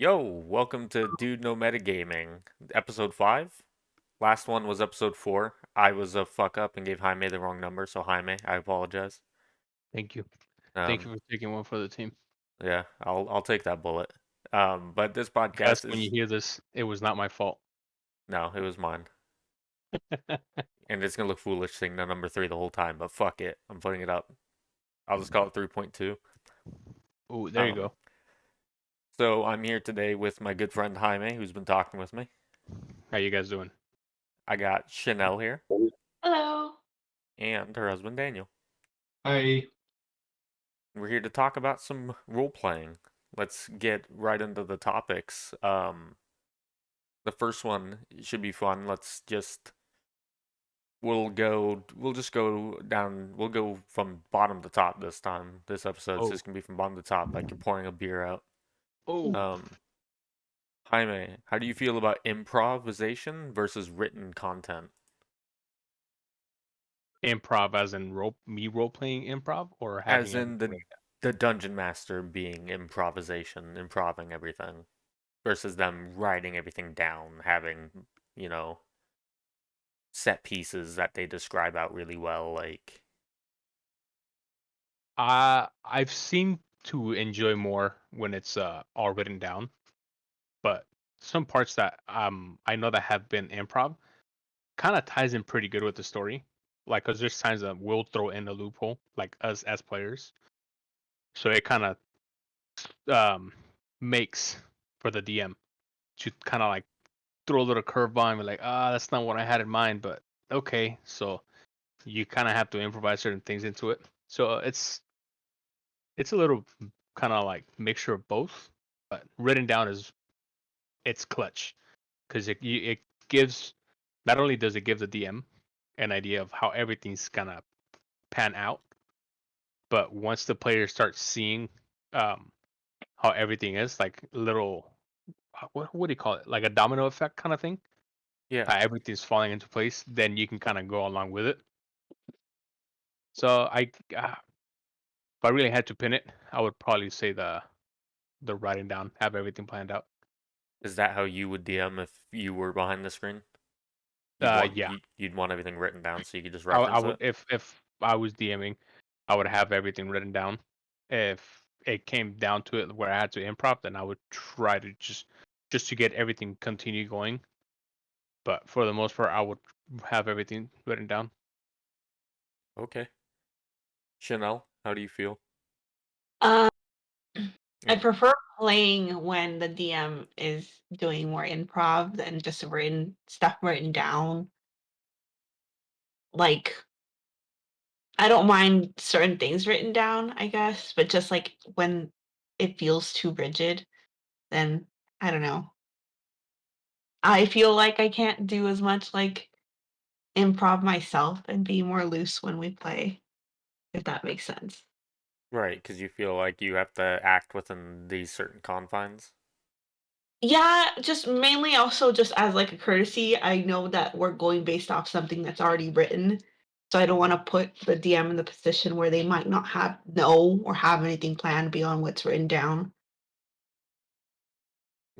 Yo, welcome to Dude No Metagaming, episode 5. Last one was episode 4. I was a fuck up and gave Jaime the wrong number, so Jaime, I apologize. Thank you. Thank Um, you for taking one for the team. yeah, I'll take that bullet. But this Because podcast when you is hear this, it was not my fault. no, it was mine, and it's gonna look foolish saying the number 3 the whole time, but fuck it, I'm putting it up. I'll just call it 3.2. Oh, there you Um, go. so I'm here today with my good friend Jaime, who's been talking with me. How you guys doing? I got Chanel here Hello. and her husband Daniel. I We're here to talk about some role playing. Let's get right into the topics. The first one should be fun. We'll just go down, we'll go from bottom to top this time. This episode's Oh, just gonna be from bottom to top, like you're pouring a beer out. oh, Um, Jaime, how do you feel about improvisation versus written content? improv as in role playing improv or As having in everything the written the dungeon master being improvisation, improving everything, versus them writing everything down, having, you know, set pieces that they describe out really well. Like, down. I've seemed to enjoy more when it's all written down, but some parts that I know that have been improv kind of ties in pretty good with the story. Like, cause there's times that we'll throw in a loophole, like us as players, so it kind of um makes for the DM to kind of like throw a little curveball and be like, that's not what I had in mind, but okay. So you kind of have to improvise certain things into it. So it's a little kind of like mixture of both, but written down is it's clutch because it gives not only does it give the DM an idea of how everything's gonna pan out, but once the player starts seeing um, how everything is, like little what do you call it, like a domino effect kind of thing, yeah, how everything's falling into place, then you can kind of go along with it. So if I really had to pin it, I would probably say the writing down, have everything planned out. is that how you would DM if you were behind the screen? You'd want Yeah, you'd want everything written down so you could just I reference would it. if I was DMing, I would have everything written down. If it came down to it where I had to improv, then I would try to just to get everything continue going. But for the most part, I would have everything written down. Okay, Chanel, how do you feel? Um, I And prefer playing when the DM is doing more improv than just written stuff written down. Like, I don't mind certain things written down, I guess, but just like when it feels too rigid, then I don't know. I feel like I can't do as much like improv myself and be more loose when we play, if that makes sense. right, because you feel like you have to act within these certain confines. Yeah, just mainly also just as like a courtesy. I know that we're going based off something that's already written. So I don't want to put the DM in the position where they might not have know or have anything planned beyond what's written down.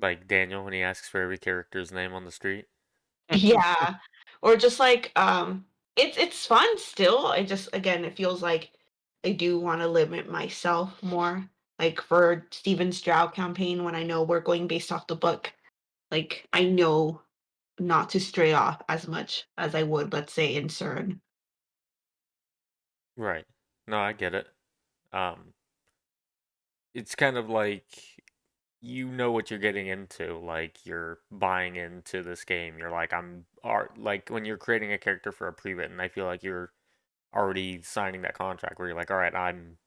Like Daniel when he asks for every character's name on the street. Yeah. Or just like it's fun still. I just again it feels like I do want to limit myself more. Like for Steven's Drow campaign when I know we're going based off the book, like I know not to stray off as much as I would, let's say, in CERN. Right. No, I get it. Um, it's kind of like you know what you're getting into. Like you're buying into this game. You're like, I'm art. Like when you're creating a character for a pre-written, I feel like you're already signing that contract where you're like, all right, I'm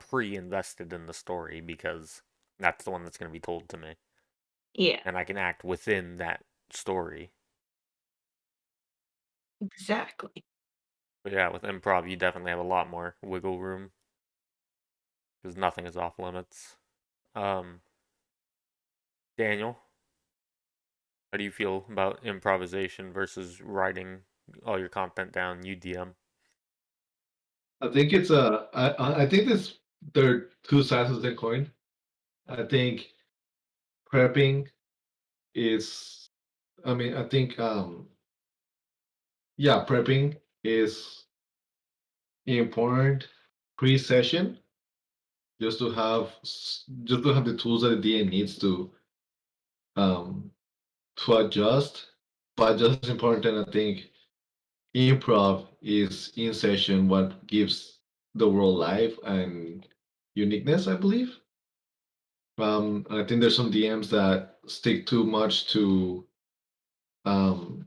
pre-invested in the story because that's the one that's going to be told to me, Yeah, and I can act within that story. exactly. But yeah, with improv, you definitely have a lot more wiggle room because nothing is off limits. Um, Daniel, how do you feel about improvisation versus writing all your content down UDM? I think it's a I think this there are two sides of the coin. I think prepping is. I mean, I think yeah, prepping is important pre-session just to have the tools that the DM needs um to adjust. But just as important, I think improv is in session what gives the world life and uniqueness, I believe. I think there's some DMs that stick too much to um,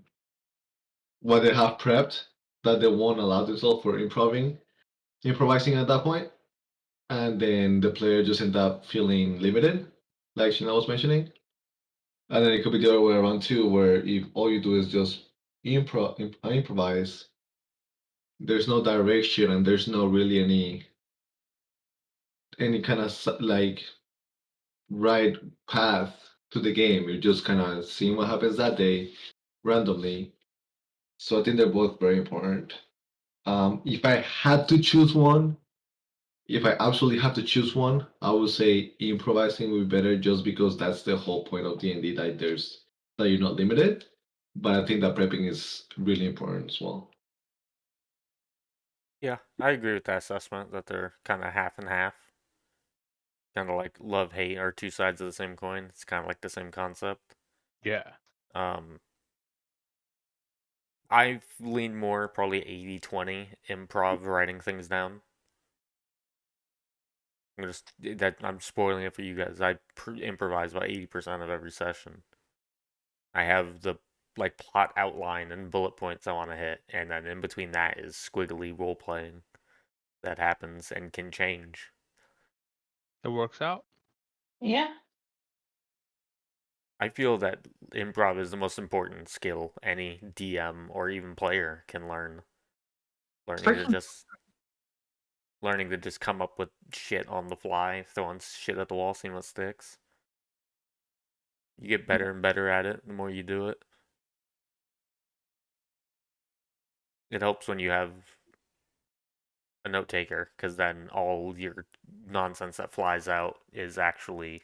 what they have prepped that they won't allow themselves for improvising at that point, and then the player just end up feeling limited, like Shina was mentioning. And then it could be the other way around too, where if all you do is just improvise, there's no direction and there's no really any kind of like right path to the game. You're just kind of seeing what happens that day randomly. So I think they're both very important. If I had to choose one, if I absolutely have to choose one, I would say improvising would be better just because that's the whole point of D&D that you're not limited. But I think that prepping is really important as well. Yeah, I agree with that assessment that they're kind of half and half. Kind of like love hate are two sides of the same coin. It's kind of like the same concept. Yeah. Um, I lean more probably 80-20 improv writing things down. I'm spoiling it for you guys. I improvise about 80% of every session. I have the like plot outline and bullet points I want to hit, and then in between that is squiggly role playing that happens and can change. It works out. Yeah. I feel that improv is the most important skill any DM or even player can learn. Learning to Freaking. just learning to just come up with shit on the fly, throwing shit at the wall, seeing what sticks. You get better and better at it the more you do it. It helps when you have a note taker, because then all your nonsense that flies out is actually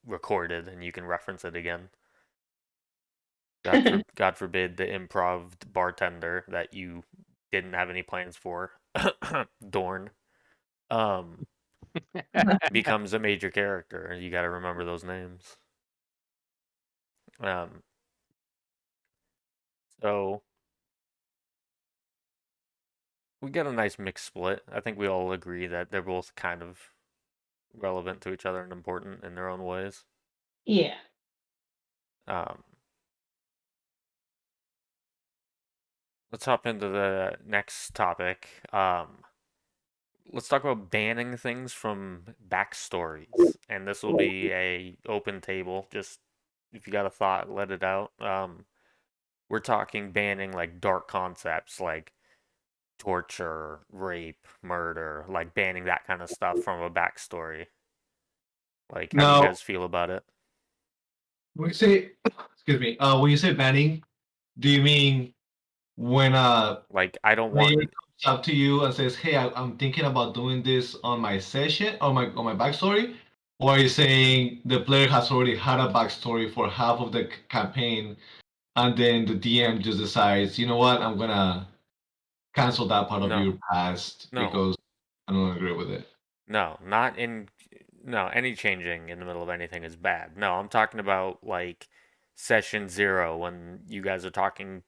recorded and you can reference it again. God forbid the improv bartender that you didn't have any plans for, Dorn, um, becomes a major character. You got to remember those names. Um, so we get a nice mixed split. I think we all agree that they're both kind of relevant to each other and important in their own ways. Yeah. Um, let's hop into the next topic. Let's talk about banning things from backstories, and this will be a open table. Just if you got a thought, let it out. We're talking banning like dark concepts like torture, rape, murder, like banning that kind of stuff from a backstory. Like, how do you Now, guys feel about it? when you say, excuse me, when you say banning, do you mean when a Like, I don't player want. comes up to you and says, "Hey, I'm thinking about doing this on my session, on my backstory," or are you saying the player has already had a backstory for half of the campaign, and then the DM just decides, you know what, I'm gonna cancel that part of No, your past no, because I don't agree with it. no, not in. No, any changing in the middle of anything is bad. No, I'm talking about like session zero when you guys are talking,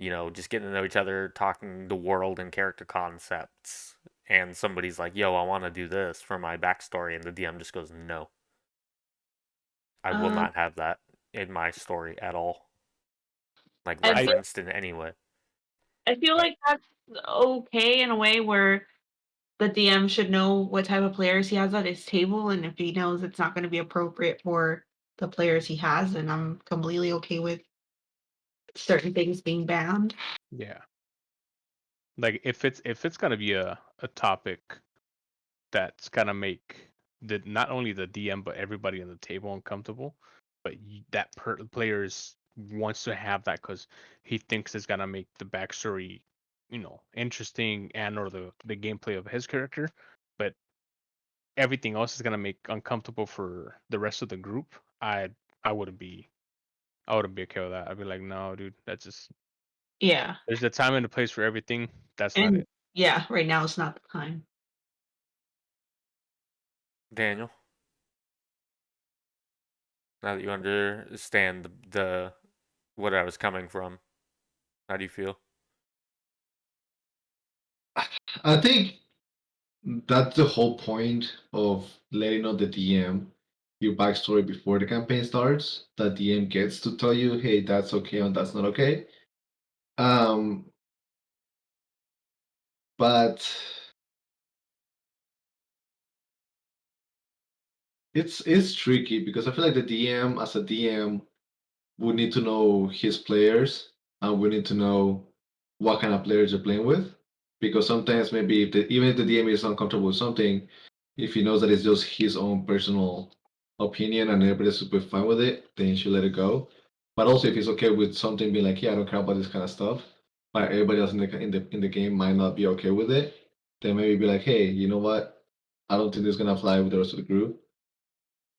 just getting to know each other, talking the world and character concepts, and somebody's like, "Yo, I want to do this for my backstory," and the DM just goes, "No, I will Um, not have that in my story at all, like I I feel referenced in any way." I feel I like that's okay in a way where the DM should know what type of players he has at his table, and if he knows it's not going to be appropriate for the players he has, then I'm completely okay with certain things being banned. yeah. Like if it's gonna be a topic that's gonna make not only the DM but everybody on the table uncomfortable, but that players wants to have that because he thinks it's gonna make the backstory, interesting and or the gameplay of his character, but everything else is gonna make uncomfortable for the rest of the group. I I wouldn't be okay with that. I'd be like, no, dude, that's just Yeah. there's a time and a place for everything. That's not And it. yeah, right now is not the time. Daniel, now that you understand the what I was coming from, how do you feel? I think that's the whole point of letting out the DM your backstory before the campaign starts. That DM gets to tell you, hey, that's okay and that's not okay. Um, but it's tricky because I feel like the DM as a DM would need to know his players and we need to know what kind of players you're playing with. Because sometimes maybe even if the DM is uncomfortable with something, if he knows that it's just his own personal opinion and everybody's super fine with it, then you should let it go. But also if he's okay with something being like, yeah, I don't care about this kind of stuff, but everybody else in the game might not be okay with it, then maybe be like, hey, you know what? I don't think this is gonna fly with the rest of the group.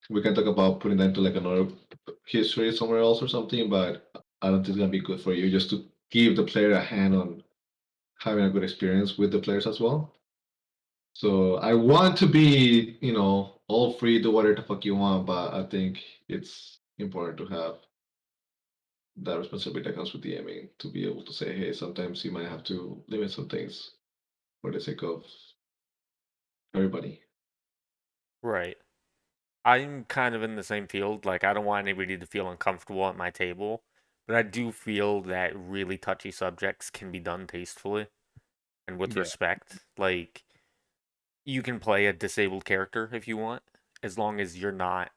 We can talk about putting that into like another history somewhere else or something, but I don't think it's gonna be good for you just to give the player a hand on having a good experience with the players as well. So I want to be, all free, do whatever the fuck you want, but I think it's important to have that responsibility that comes with DMing to be able to say, hey, sometimes you might have to limit some things for the sake of everybody. Right. I'm kind of in the same field. Like, I don't want anybody to feel uncomfortable at my table, but I do feel that really touchy subjects can be done tastefully and with Yeah. respect. Like, you can play a disabled character if you want, as long as you're not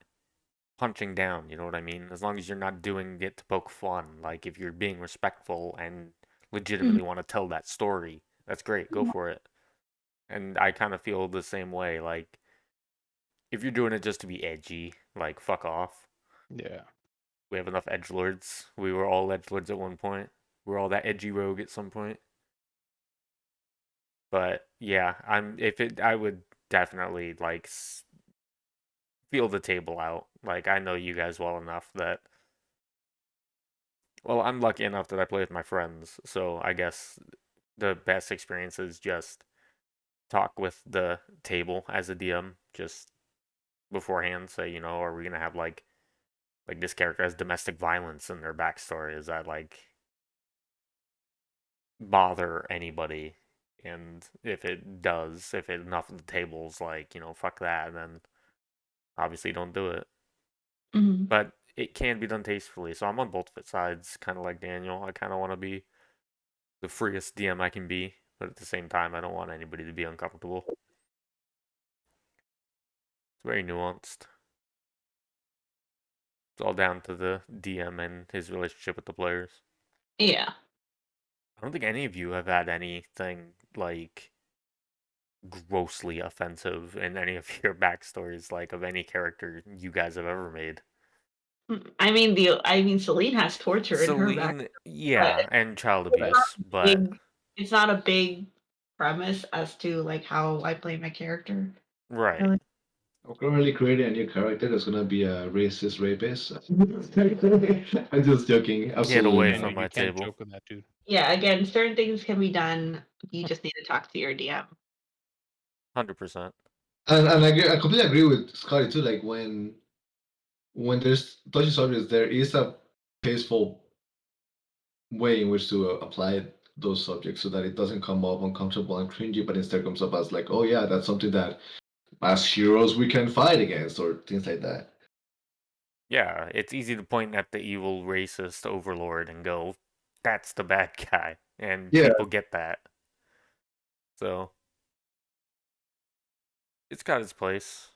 punching down, you know what I mean? As long as you're not doing it to poke fun. Like, if you're being respectful and Mhm. legitimately want to tell that story, that's great, go for it. And I kind of feel the same way. Like, if you're doing it just to be edgy, like, fuck off. Yeah. We have enough edgelords. We were all edgelords at one point. We were all that edgy rogue at some point. But yeah, I would definitely like feel the table out. Like I know you guys well enough that well, I'm lucky enough that I play with my friends, so I guess the best experience is just talk with the table as a DM just beforehand. Say, are we gonna have like this character has domestic violence in their backstory? Is that like bother anybody? And if it does, if enough of the table's like, fuck that, then obviously don't do it. Mhm. But it can be done tastefully, so I'm on both sides, kind of like Daniel. I kind of want to be the freest DM I can be, but at the same time, I don't want anybody to be uncomfortable. It's very nuanced. It's all down to the DM and his relationship with the players. Yeah. I don't think any of you have had anything like grossly offensive in any of your backstories, like of any character you guys have ever made. I mean Celine has torture in her back, Celine, but yeah, and child it's not abuse, a but big it's not a big premise as to like how I play my character. right. Really. I'm currently creating a new character that's gonna be a racist rapist. I'm just joking. Get Absolutely away Daniel, from not. you my can't table. joke with that, dude. Yeah, again, certain things can be done. You just need to talk to your DM. 100%. And I completely agree with Scotty too. Like when there's touchy subjects, there is a tasteful way in which to apply those subjects so that it doesn't come off uncomfortable and cringy, but instead comes up as like, oh yeah, that's something that as heroes we can fight against or things like that. Yeah, it's easy to point at the evil racist overlord and go, that's the bad guy. And Yeah, people get that. So, it's got its place.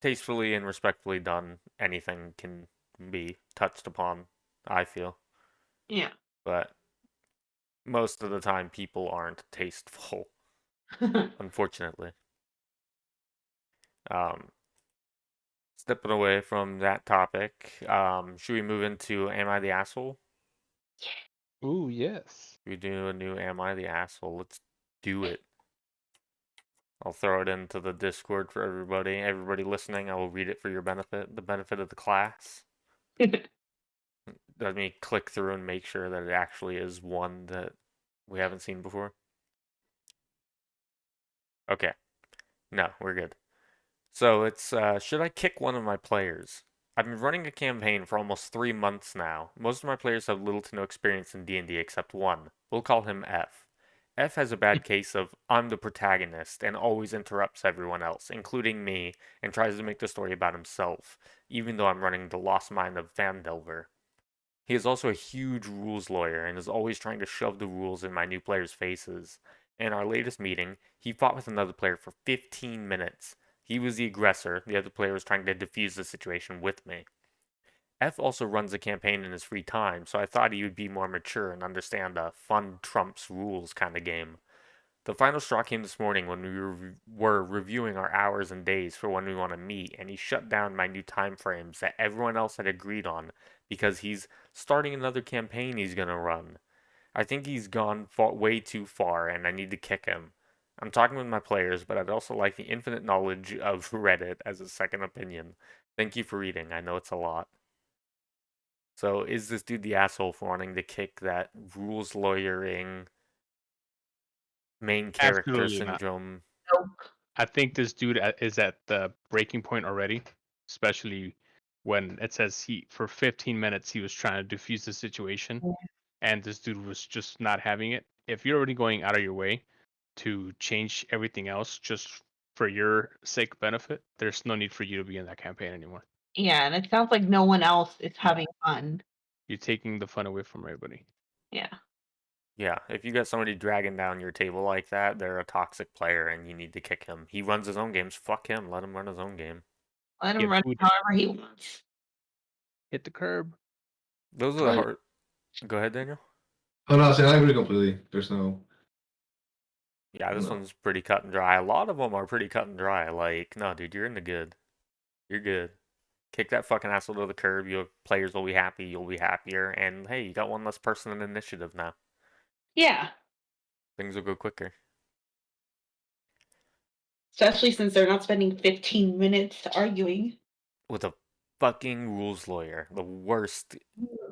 Tastefully and respectfully done, anything can be touched upon, I feel. Yeah. But most of the time, people aren't tasteful, unfortunately. Um, Stepping away from that topic, should we move into Am I the Asshole? Ooh, yes. We do a new Am I the Asshole? Let's do it. I'll throw it into the Discord for everybody. Everybody listening, I will read it for your benefit, the benefit of the class. Let me click through and make sure that it actually is one that we haven't seen before. Okay. No, we're good. So it's, should I kick one of my players? I've been running a campaign for almost 3 months now. Most of my players have little to no experience in D&D except one. We'll call him F. F has a bad case of I'm the protagonist and always interrupts everyone else, including me, and tries to make the story about himself, even though I'm running the Lost Mine of Fandelver. He is also a huge rules lawyer and is always trying to shove the rules in my new players' faces. In our latest meeting, he fought with another player for 15 minutes. He was the aggressor, the other player was trying to defuse the situation with me. F also runs a campaign in his free time, so I thought he would be more mature and understand a fun trumps rules kind of game. The final straw came this morning when we were reviewing our hours and days for when we want to meet, and he shut down my new time frames that everyone else had agreed on because he's starting another campaign he's gonna run. I think he's gone way too far, and I need to kick him. I'm talking with my players, but I'd also like the infinite knowledge of Reddit as a second opinion. Thank you for reading. I know it's a lot. So, is this dude the asshole for wanting to kick that rules lawyering main character Absolutely not. syndrome? I think this dude is at the breaking point already, especially when it says he for 15 minutes he was trying to defuse the situation, and this dude was just not having it. If you're already going out of your way to change everything else just for your sake benefit, there's no need for you to be in that campaign anymore. Yeah, and it sounds like no one else is having fun. You're taking the fun away from everybody. Yeah. Yeah, if you got somebody dragging down your table like that, they're a toxic player and you need to kick him. He runs his own games. Fuck him. Let him run his own game. Let him Get run booted. however he wants. Hit the curb. Those are the hard. Go ahead, Daniel. Oh no, I agree completely. There's no. Yeah, this No. one's pretty cut and dry. A lot of them are pretty cut and dry. Like, no, dude, you're in the good. You're good. Kick that fucking asshole to the curb. Your players will be happy. You'll be happier. And hey, you got one less person in initiative now. Yeah. Things will go quicker. Especially since they're not spending 15 minutes arguing. With a fucking rules lawyer. The worst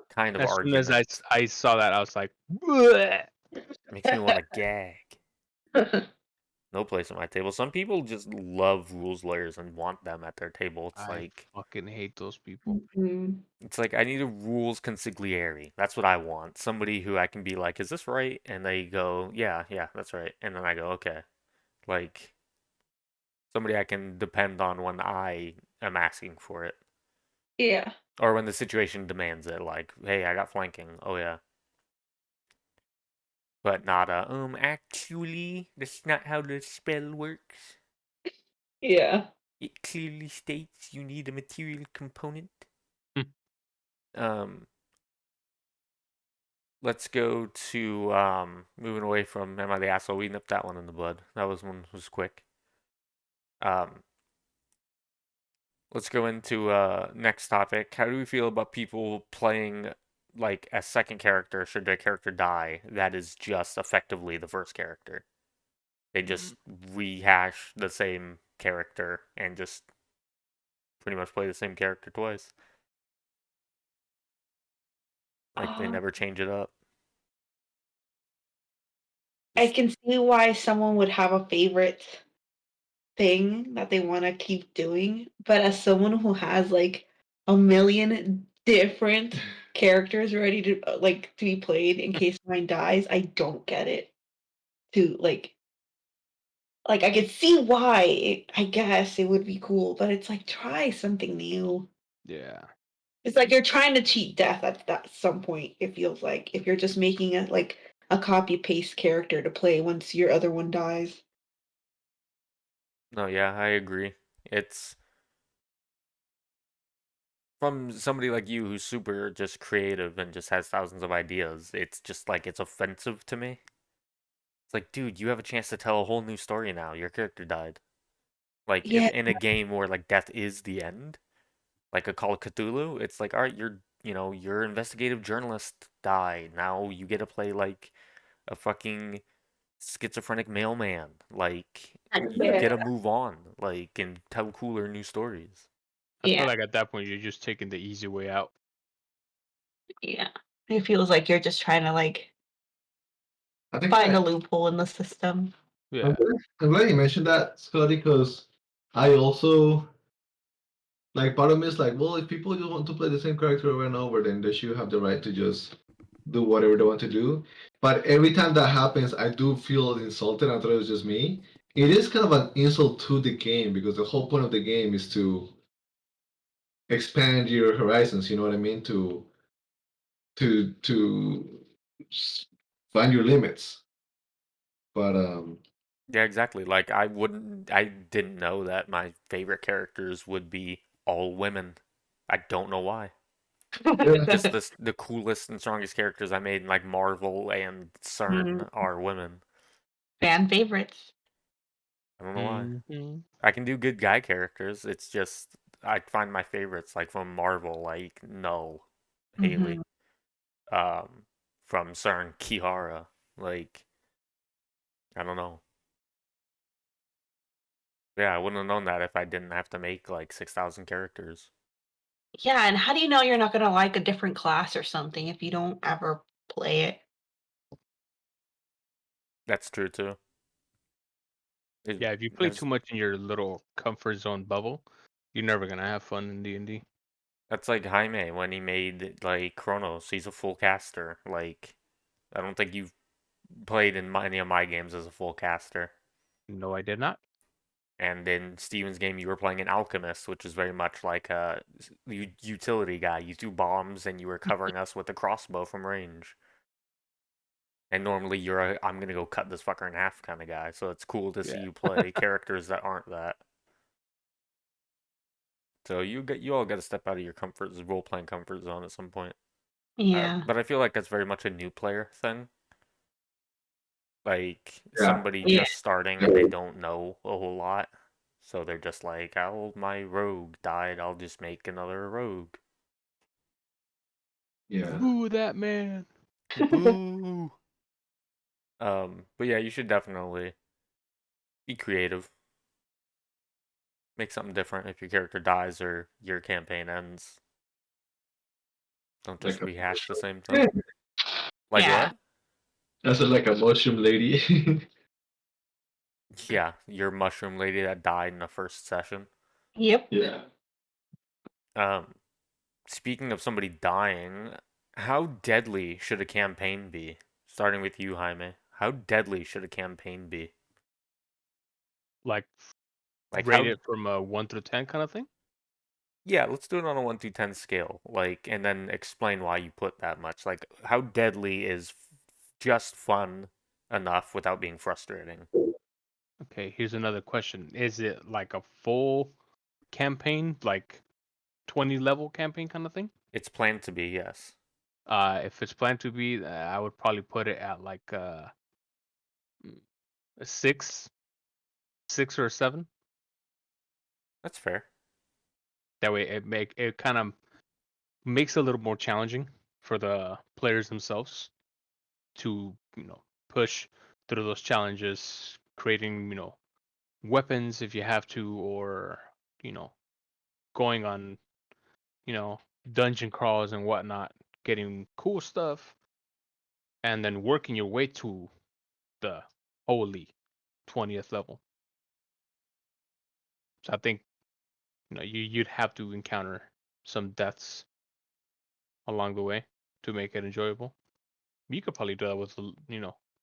kind of As soon as argument. I saw that, I was like, bleh. Makes me want to gag. No place at my table. Some people just love rules lawyers and want them at their table. I fucking hate those people. Mhm. It's like I need a rules consigliere. That's what I want. Somebody who I can be like, "Is this right?" And they go, "Yeah, yeah, that's right." And then I go, "Okay." Like somebody I can depend on when I am asking for it, Yeah. or when the situation demands it. Like, "Hey, I got flanking." Oh yeah. But not actually, that's not how the spell works. Yeah. It clearly states you need a material component. Hmm. Um, let's go to moving away from Am I the Asshole? We nipped that one in the bud. That was quick. Um, let's go into next topic. How do we feel about people playing like a second character should their character die that is just effectively the first character? They just rehash the same character and just pretty much play the same character twice. Like they never change it up. I can see why someone would have a favorite thing that they want to keep doing, but as someone who has like a million different characters ready to to be played in case mine dies, I don't get it. To like I could see why I guess it would be cool, but it's like try something new. Yeah. It's like you're trying to cheat death at that some point. It feels like if you're just making it like a copy paste character to play once your other one dies. No, yeah, I agree. It's from somebody like you who's super just creative and just has thousands of ideas. It's just like it's offensive to me. It's like, dude, you have a chance to tell a whole new story now. Your character died. Like if Yeah, in a game where like death is the end, like a Call of Cthulhu, it's like, all right, your investigative journalist died. Now you get to play like a fucking schizophrenic mailman. Like you get to move on, like, and tell cooler new stories. I feel Yeah, like at that point you're just taking the easy way out. yeah. It feels like you're just trying to like I think find a loophole in the system. Yeah. I'm glad you mentioned that, Scotty, because I also like part of me is like, well, if people just want to play the same character over and over, then they should have the right to just do whatever they want to do. But every time that happens, I do feel insulted. I thought it was just me. It is kind of an insult to the game because the whole point of the game is to expand your horizons. You know what I mean? To find your limits. But Yeah, exactly. Like, I didn't know that my favorite characters would be all women. I don't know why. Just the coolest and strongest characters I made in like Marvel and Mm, CERN are women. fan favorites. I don't know why. Mm-hmm. I can do good guy characters. It's just I find my favorites like from Marvel, like No, Hmm. Haley. Um, from CERN, Kiara. Like, I don't know. Yeah, I wouldn't have known that if I didn't have to make like 6,000 characters. Yeah, and how do you know you're not gonna like a different class or something if you don't ever play it? That's true too. It, Yeah, if you play that's too much in your little comfort zone bubble, you're never gonna have fun in D&D. that's like Jaime when he made like Chronos. He's a full caster. Like, I don't think you've played in any of my games as a full caster. No, I did not. And in Steven's game, you were playing an alchemist, which is very much like a utility guy. You threw bombs and you were covering us with a crossbow from range. And normally you're a I'm gonna go cut this fucker in half kind of guy. So it's cool to see Yeah. you play characters that aren't that. So you all got to step out of your role playing comfort zone at some point. Yeah. But I feel like that's very much a new player thing. Like yeah, somebody Yeah. just starting and they don't know a whole lot. So they're just like, oh, my rogue died. I'll just make another rogue. yeah. Boo that man. Boo. But yeah, you should definitely be creative. Make something different if your character dies or your campaign ends. Don't just Like a rehash the mushroom. same thing. Like Yeah. what? I said like a mushroom lady. Yeah, your mushroom lady that died in the first session. Yep. Yeah. Um, Speaking of somebody dying, how deadly should a campaign be? Starting with you, Jaime. How deadly should a campaign be? Like Like rate how it from a 1 through 10 kind of thing. Yeah, let's do it on a 1 through 10 scale. Like, and then explain why you put that much. Like, how deadly is just fun enough without being frustrating? Okay, here's another question. Is it like a full campaign, like 20 level campaign kind of thing? It's planned to be, yes. If it's planned to be, I would probably put it at like a 6 or a 7. That's fair. That way, it kind of makes it a little more challenging for the players themselves to push through those challenges, creating weapons if you have to, or you know going on you know dungeon crawls and whatnot, getting cool stuff, and then working your way to the holy 20th level. So I think you'd have to encounter some deaths along the way to make it enjoyable. You could probably do that with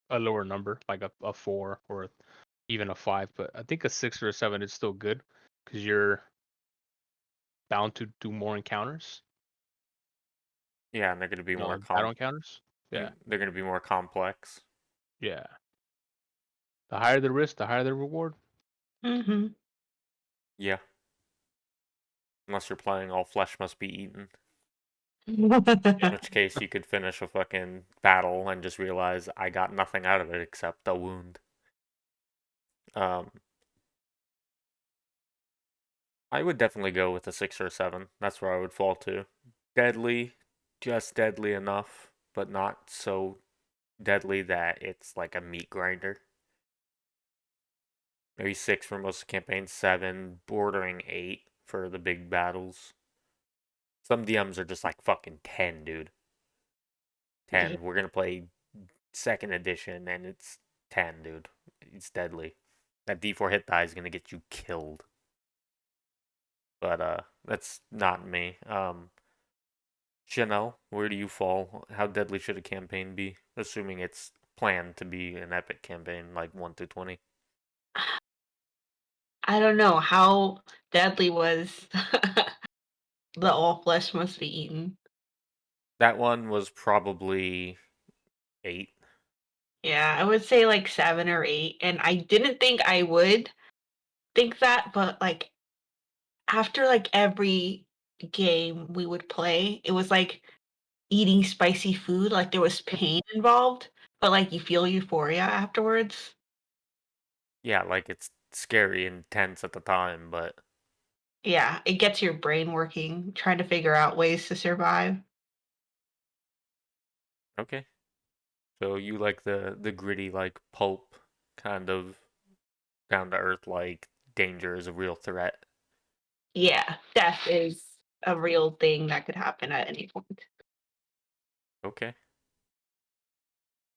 a lower number, like a 4 or even a 5, but I think a 6 or a 7 is still good because you're bound to do more encounters, Yeah, and they're going to be more battle encounters. Yeah, they're going to be more complex. yeah. The higher the risk, the higher the reward. Hmm. Yeah, unless you're playing all flesh must be eaten. In which case you could finish a fucking battle and just realize I got nothing out of it except a wound. Um, I would definitely go with a 6 or a 7. That's where I would fall to. Deadly, just deadly enough, but not so deadly that it's like a meat grinder. Maybe 6 for most of the campaign, 7, bordering 8 for the big battles. Some DMs are just like fucking 10, dude. Yeah. 10. We're gonna play second edition, and it's 10, dude. It's deadly. That D4 hit die is gonna get you killed. But that's not me. Chanel, where do you fall? How deadly should a campaign be? Assuming it's planned to be an epic campaign, like 1 through 20. I don't know how deadly was the all flesh must be eaten. That one was probably 8. Yeah, I would say like 7 or 8, and I didn't think I would think that, but like after like every game we would play, it was like eating spicy food, like there was pain involved, but like you feel euphoria afterwards. Yeah, like it's scary and tense at the time, but Yeah, it gets your brain working, trying to figure out ways to survive. okay. So you like the gritty, like pulp kind of down to earth, like danger is a real threat. Yeah, death is a real thing that could happen at any point. Okay.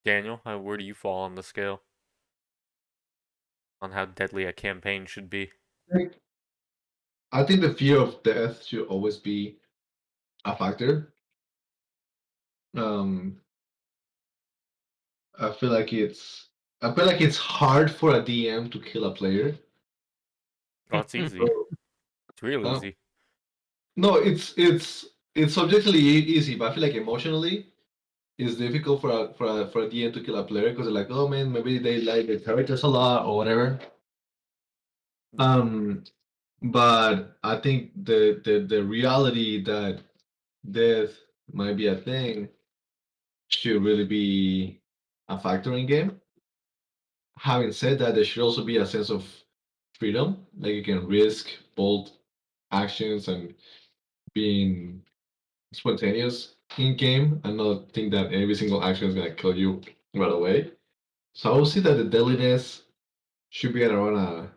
Daniel, where do you fall on the scale on how deadly a campaign should be? I think the fear of death should always be a factor. Um, I feel like it's I feel like it's hard for a DM to kill a player. Oh, it's easy. So, It's real uh, easy. no, it's subjectively easy, but I feel like emotionally it's difficult for a DM to kill a player because they're like, oh man, maybe they like their characters a lot or whatever. Um, but I think the reality that death might be a thing should really be a factor in game. Having said that, there should also be a sense of freedom, like you can risk bold actions and being spontaneous in game and not think that every single action is gonna kill you right away. So I would say that the deadliness should be at around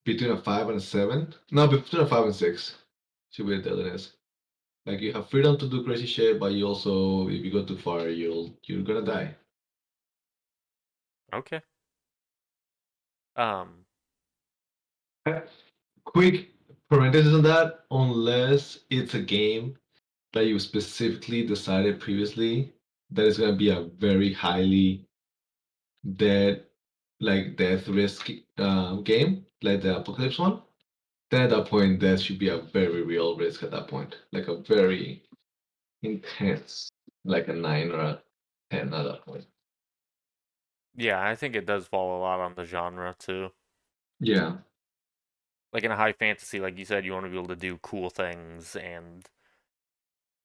between a 5 and a 7. No, between a 5 and 6 should be the deadliness. Like you have freedom to do crazy shit, but you also, if you go too far, you're gonna die. Okay. Um, Quick parenthesis on that, unless it's a game that you specifically decided previously that is gonna be a very highly dead, like death risk game, like the Apocalypse one, then at that point that should be a very real risk at that point. Like a very intense, like a 9 or a 10 at that point. yeah, I think it does fall a lot on the genre too. Yeah. Like in a high fantasy, like you said, you want to be able to do cool things and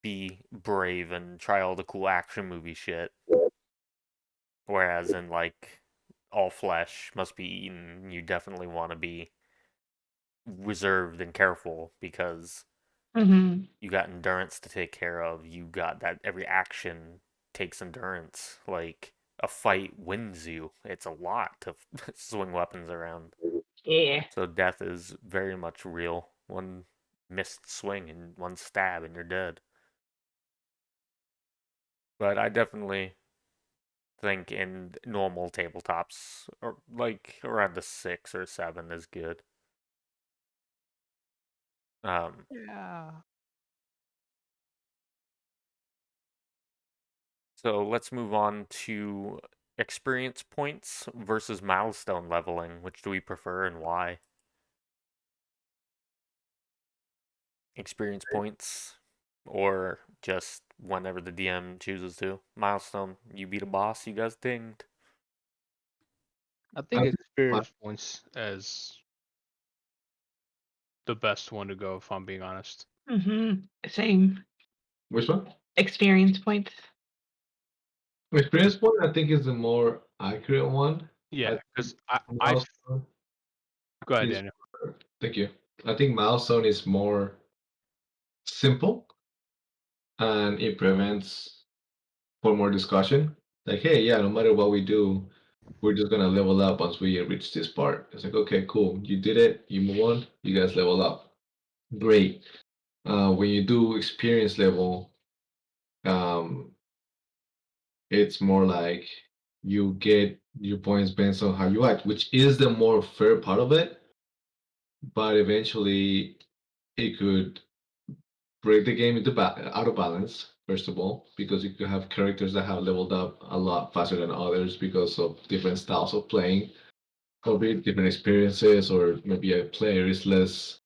be brave and try all the cool action movie shit. Whereas in like all flesh must be eaten, you definitely want to be reserved and careful because Hmm. you got endurance to take care of. You got that every action takes endurance. Like a fight wins you. It's a lot to swing weapons around. Yeah. So death is very much real. One missed swing and one stab and you're dead. But I definitely think in normal tabletops, or like around a 6 or 7 is good. Um, Yeah. so let's move on to experience points versus milestone leveling. Which do we prefer and why? Experience points, or just whenever the DM chooses to. Milestone, you beat a boss, you guys dinged. I I think think my, experience points as the best one to go, if I'm being honest. Hmm. Same. which one? Experience points. Experience point, I think, is the more accurate one. I Yeah, think because I milestone go ahead, is. Daniel. Thank you. I think milestone is more simple and it prevents for more discussion. Like, hey, yeah, no matter what we do, we're just gonna level up once we reach this part. It's like, okay, cool, you did it, you move on, you guys level up. Great. When you do experience level, um, it's more like you get your points based on how you act, which is the more fair part of it. But eventually, it could break the game into out of balance. First of all, because you could have characters that have leveled up a lot faster than others because of different styles of playing, or be different experiences, or maybe a player is less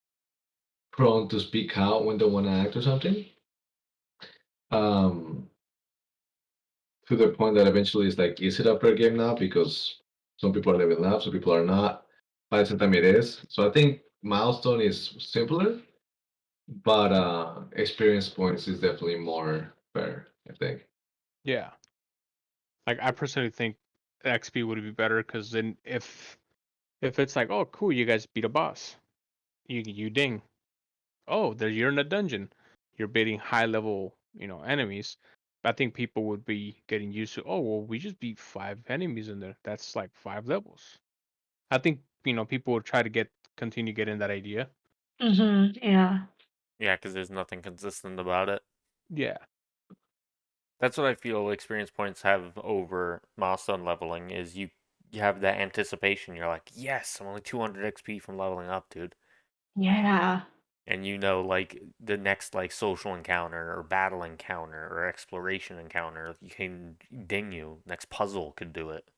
prone to speak out when they want to act or something. Um, to the point that eventually it's like, is it a fair game now? Because some people are leveling up, some people are not. By the same time, it is. So I think milestone is simpler, but experience points is definitely more fair, I think. Yeah. Like I personally think XP would be better because then if it's like, oh cool, you guys beat a boss, you ding. Oh, there you're in a dungeon. You're beating high level, enemies. I think people would be getting used to, oh well, we just beat 5 enemies in there. That's like 5 levels. I think, people would try to continue getting that idea. Yeah. Yeah, because there's nothing consistent about it. Yeah. That's what I feel experience points have over milestone leveling is you have that anticipation. You're like, yes, I'm only 200 XP from leveling up, dude. Yeah. And like the next like social encounter or battle encounter or exploration encounter, you can ding you. Next puzzle could do it.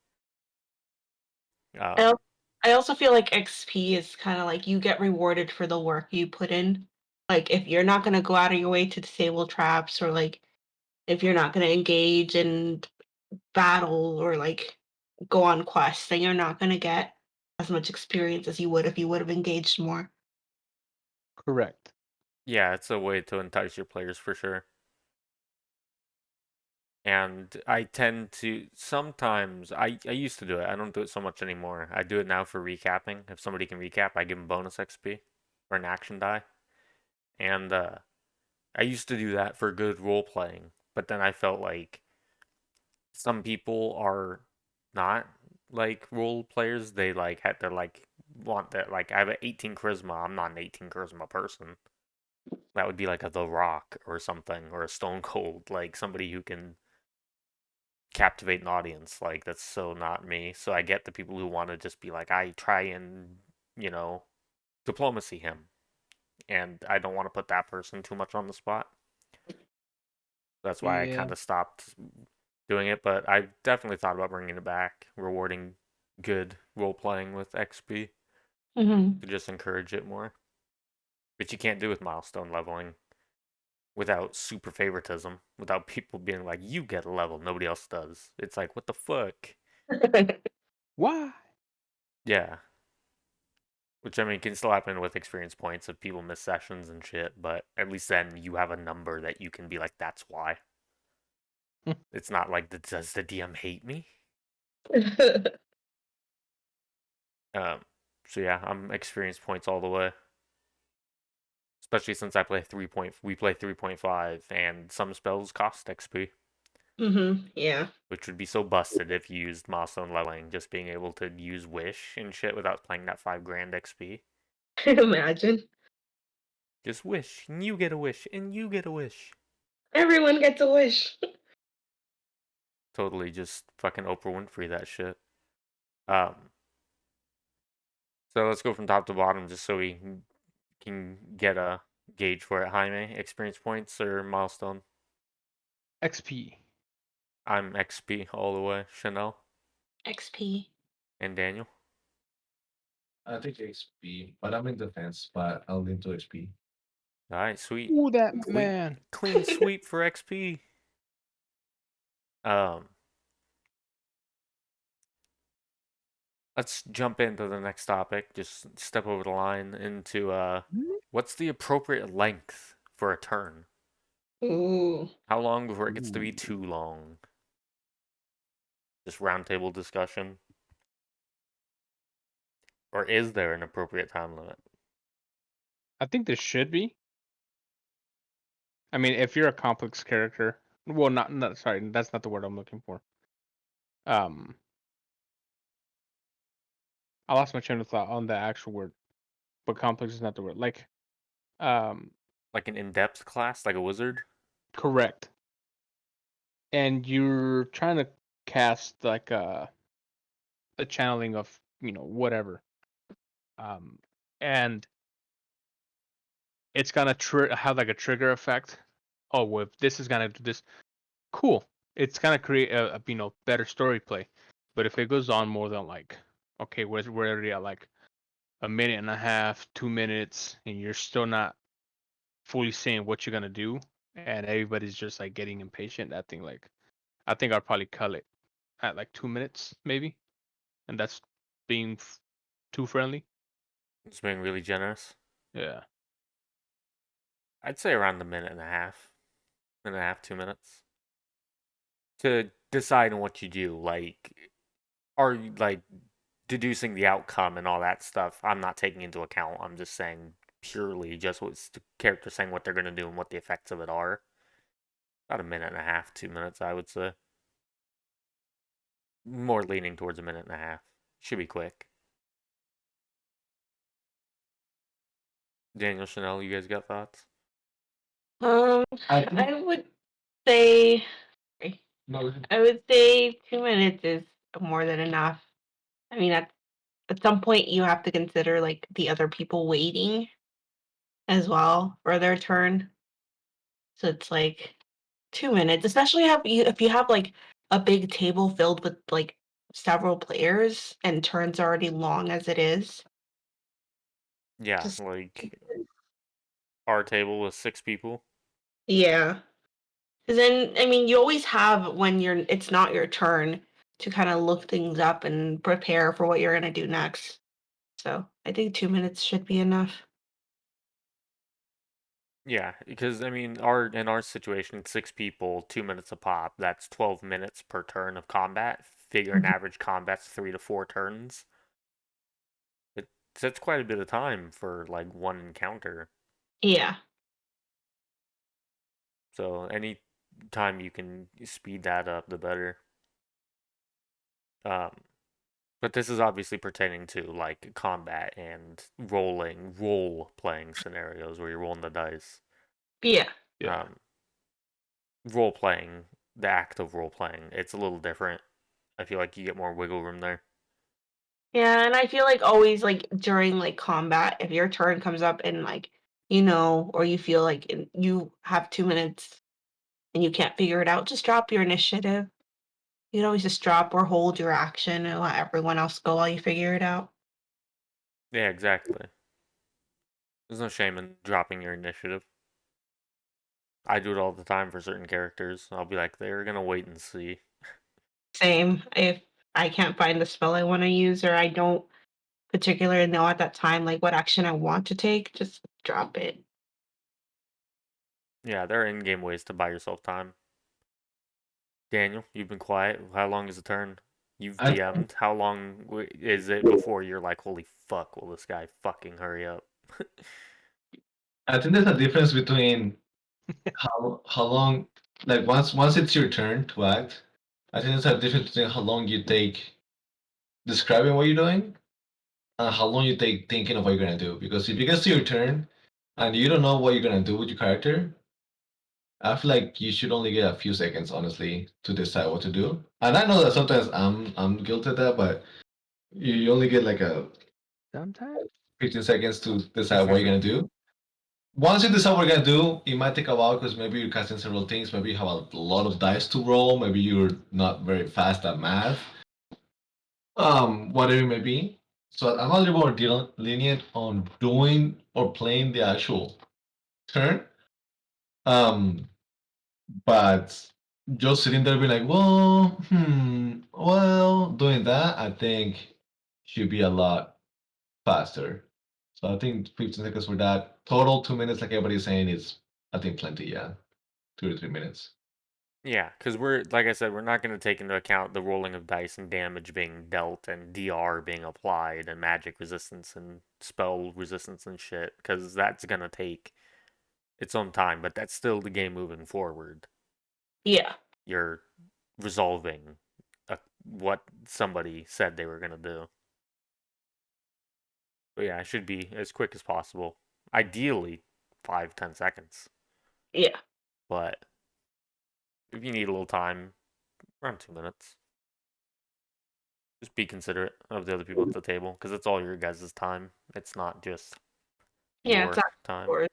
I Um, al- I also feel like XP is kind of like you get rewarded for the work you put in. Like if you're not gonna go out of your way to disable traps, or like if you're not gonna engage in battle or like go on quests, then you're not gonna get as much experience as you would if you would have engaged more. Correct. yeah, it's a way to entice your players for sure. And I tend to sometimes I used to do it. I don't do it so much anymore. I do it now for recapping. If somebody can recap, I give them bonus XP or an action die. And I used to do that for good role playing, but then I felt like some people are not like role players. They like had to like want that like I have an 18 charisma. I'm not an 18 charisma person. That would be like a The Rock or something or a Stone Cold, like somebody who can captivate an audience. Like that's so not me. So I get the people who want to just be like I try and, you know, diplomacy him. And I don't want to put that person too much on the spot. That's why I Yeah. kind of stopped doing it, but I definitely thought about bringing it back, rewarding good role playing with XP Hmm. to just encourage it more. But you can't do with milestone leveling without super favoritism, without people being like, you get a level, nobody else does. It's like, what the fuck? Why? Yeah. Which I mean can still happen with experience points if people miss sessions and shit, but at least then you have a number that you can be like, that's why. It's not like, does the DM hate me? Um, so yeah, I'm experience points all the way. Especially since we play 3.5 and some spells cost XP, Yeah. which would be so busted if you used milestone leveling, just being able to use wish and shit without playing that 5 grand XP. Imagine. Just wish, and you get a wish, and you get a wish. Everyone gets a wish. Totally just fucking Oprah Winfrey that shit. Um, so let's go from top to bottom just so we can get a gauge for it. Jaime, experience points or milestone? XP. I'm XP all the way. Chanel XP. and Daniel. I think XP, but I'm in defense, but I'll lean to XP. All right, sweet. Ooh, that Clean, man. clean sweep for XP. Um, let's jump into the next topic. Just step over the line into what's the appropriate length for a turn? Ooh. How long before it gets to be Ooh. too long? Just roundtable discussion. Or is there an appropriate time limit? I think there should be. I mean, if you're a complex character, well, not sorry, that's not the word I'm looking for. Um, I lost my train of thought on the actual word, but complex is not the word. Um, Like an in-depth class, like a wizard. correct. And you're trying to cast like a channeling of whatever, um, and it's gonna have like a trigger effect. Oh, well, if this is gonna do this, cool. It's gonna create a better story play. But if it goes on more than like, okay, we're already at like a minute and a half, 2 minutes, and you're still not fully saying what you're gonna do, and everybody's just like getting impatient. I think I'll probably cut it at like 2 minutes maybe, and that's being too friendly. It's being really generous. Yeah. I'd say around the minute and a half, 2 minutes to decide on what you do. Like, are you like deducing the outcome and all that stuff? I'm not taking into account. I'm just saying purely just what's the character saying what they're gonna do and what the effects of it are. About a minute and a half, 2 minutes, I would say. More leaning towards a minute and a half. Should be quick. Daniel, Chanel, you guys got thoughts? I would say No, I would say 2 minutes is more than enough. I mean, at some point you have to consider like the other people waiting as well for their turn. So it's like 2 minutes, especially if you have like a big table filled with like several players and turns already long as it is. Yeah, Just like our table with 6 people. yeah. Because then I mean you always have when it's not your turn to kind of look things up and prepare for what you're gonna do next. So I think 2 minutes should be enough. Yeah, because I mean, our in our situation, 6 people, 2 minutes a pop. That's 12 minutes per turn of combat. Figure an Mhm. average combat's 3 to 4 turns. That's quite a bit of time for like one encounter. Yeah. So any time you can speed that up, the better. Um, but this is obviously pertaining to like combat and role playing scenarios where you're rolling the dice. Yeah. Yeah. Um, Role playing, the act of role playing, it's a little different. I feel like you get more wiggle room there. Yeah, and I feel like always like during like combat, if your turn comes up and like or you feel like you have 2 minutes and you can't figure it out, just drop your initiative. You can always just drop or hold your action and let everyone else go while you figure it out. Yeah, exactly. There's no shame in dropping your initiative. I do it all the time for certain characters. I'll be like, they're gonna wait and see. Same. If I can't find the spell I want to use or I don't particularly know at that time like what action I want to take, just drop it. Yeah, there are in-game ways to buy yourself time. Daniel, you've been quiet. How long is the turn? You've I DM'd. How long is it before you're like, holy fuck, will this guy fucking hurry up? I think there's a difference between how long, like once it's your turn to act. I think there's a difference between how long you take describing what you're doing and how long you take thinking of what you're gonna do. Because if it gets to your turn and you don't know what you're gonna do with your character, I feel like you should only get a few seconds, honestly, to decide what to do. And I know that sometimes I'm guilty of that, but you only get like a Sometimes. 15 seconds to decide what you're gonna do. Once you decide what you're gonna do, it might take a while because maybe you're casting several things. Maybe you have a lot of dice to roll. Maybe you're not very fast at math. Whatever it may be. So I'm a little more lenient on doing or playing the actual turn. Um, but just sitting there being like, well, doing that, I think should be a lot faster. So I think 15 seconds for that. Total 2 minutes, like everybody's saying, is I think plenty. Yeah, 2 to 3 minutes. Yeah, because we're, like I said, we're not going to take into account the rolling of dice and damage being dealt and DR being applied and magic resistance and spell resistance and shit, because that's going to take its own time, but that's still the game moving forward. Yeah. You're resolving what somebody said they were going to do. But yeah, it should be as quick as possible. Ideally, 5-10 seconds. Yeah. But if you need a little time, around 2 minutes. Just be considerate of the other people at the table because it's all your guys' time. It's not just Yeah, it's your not time. yours.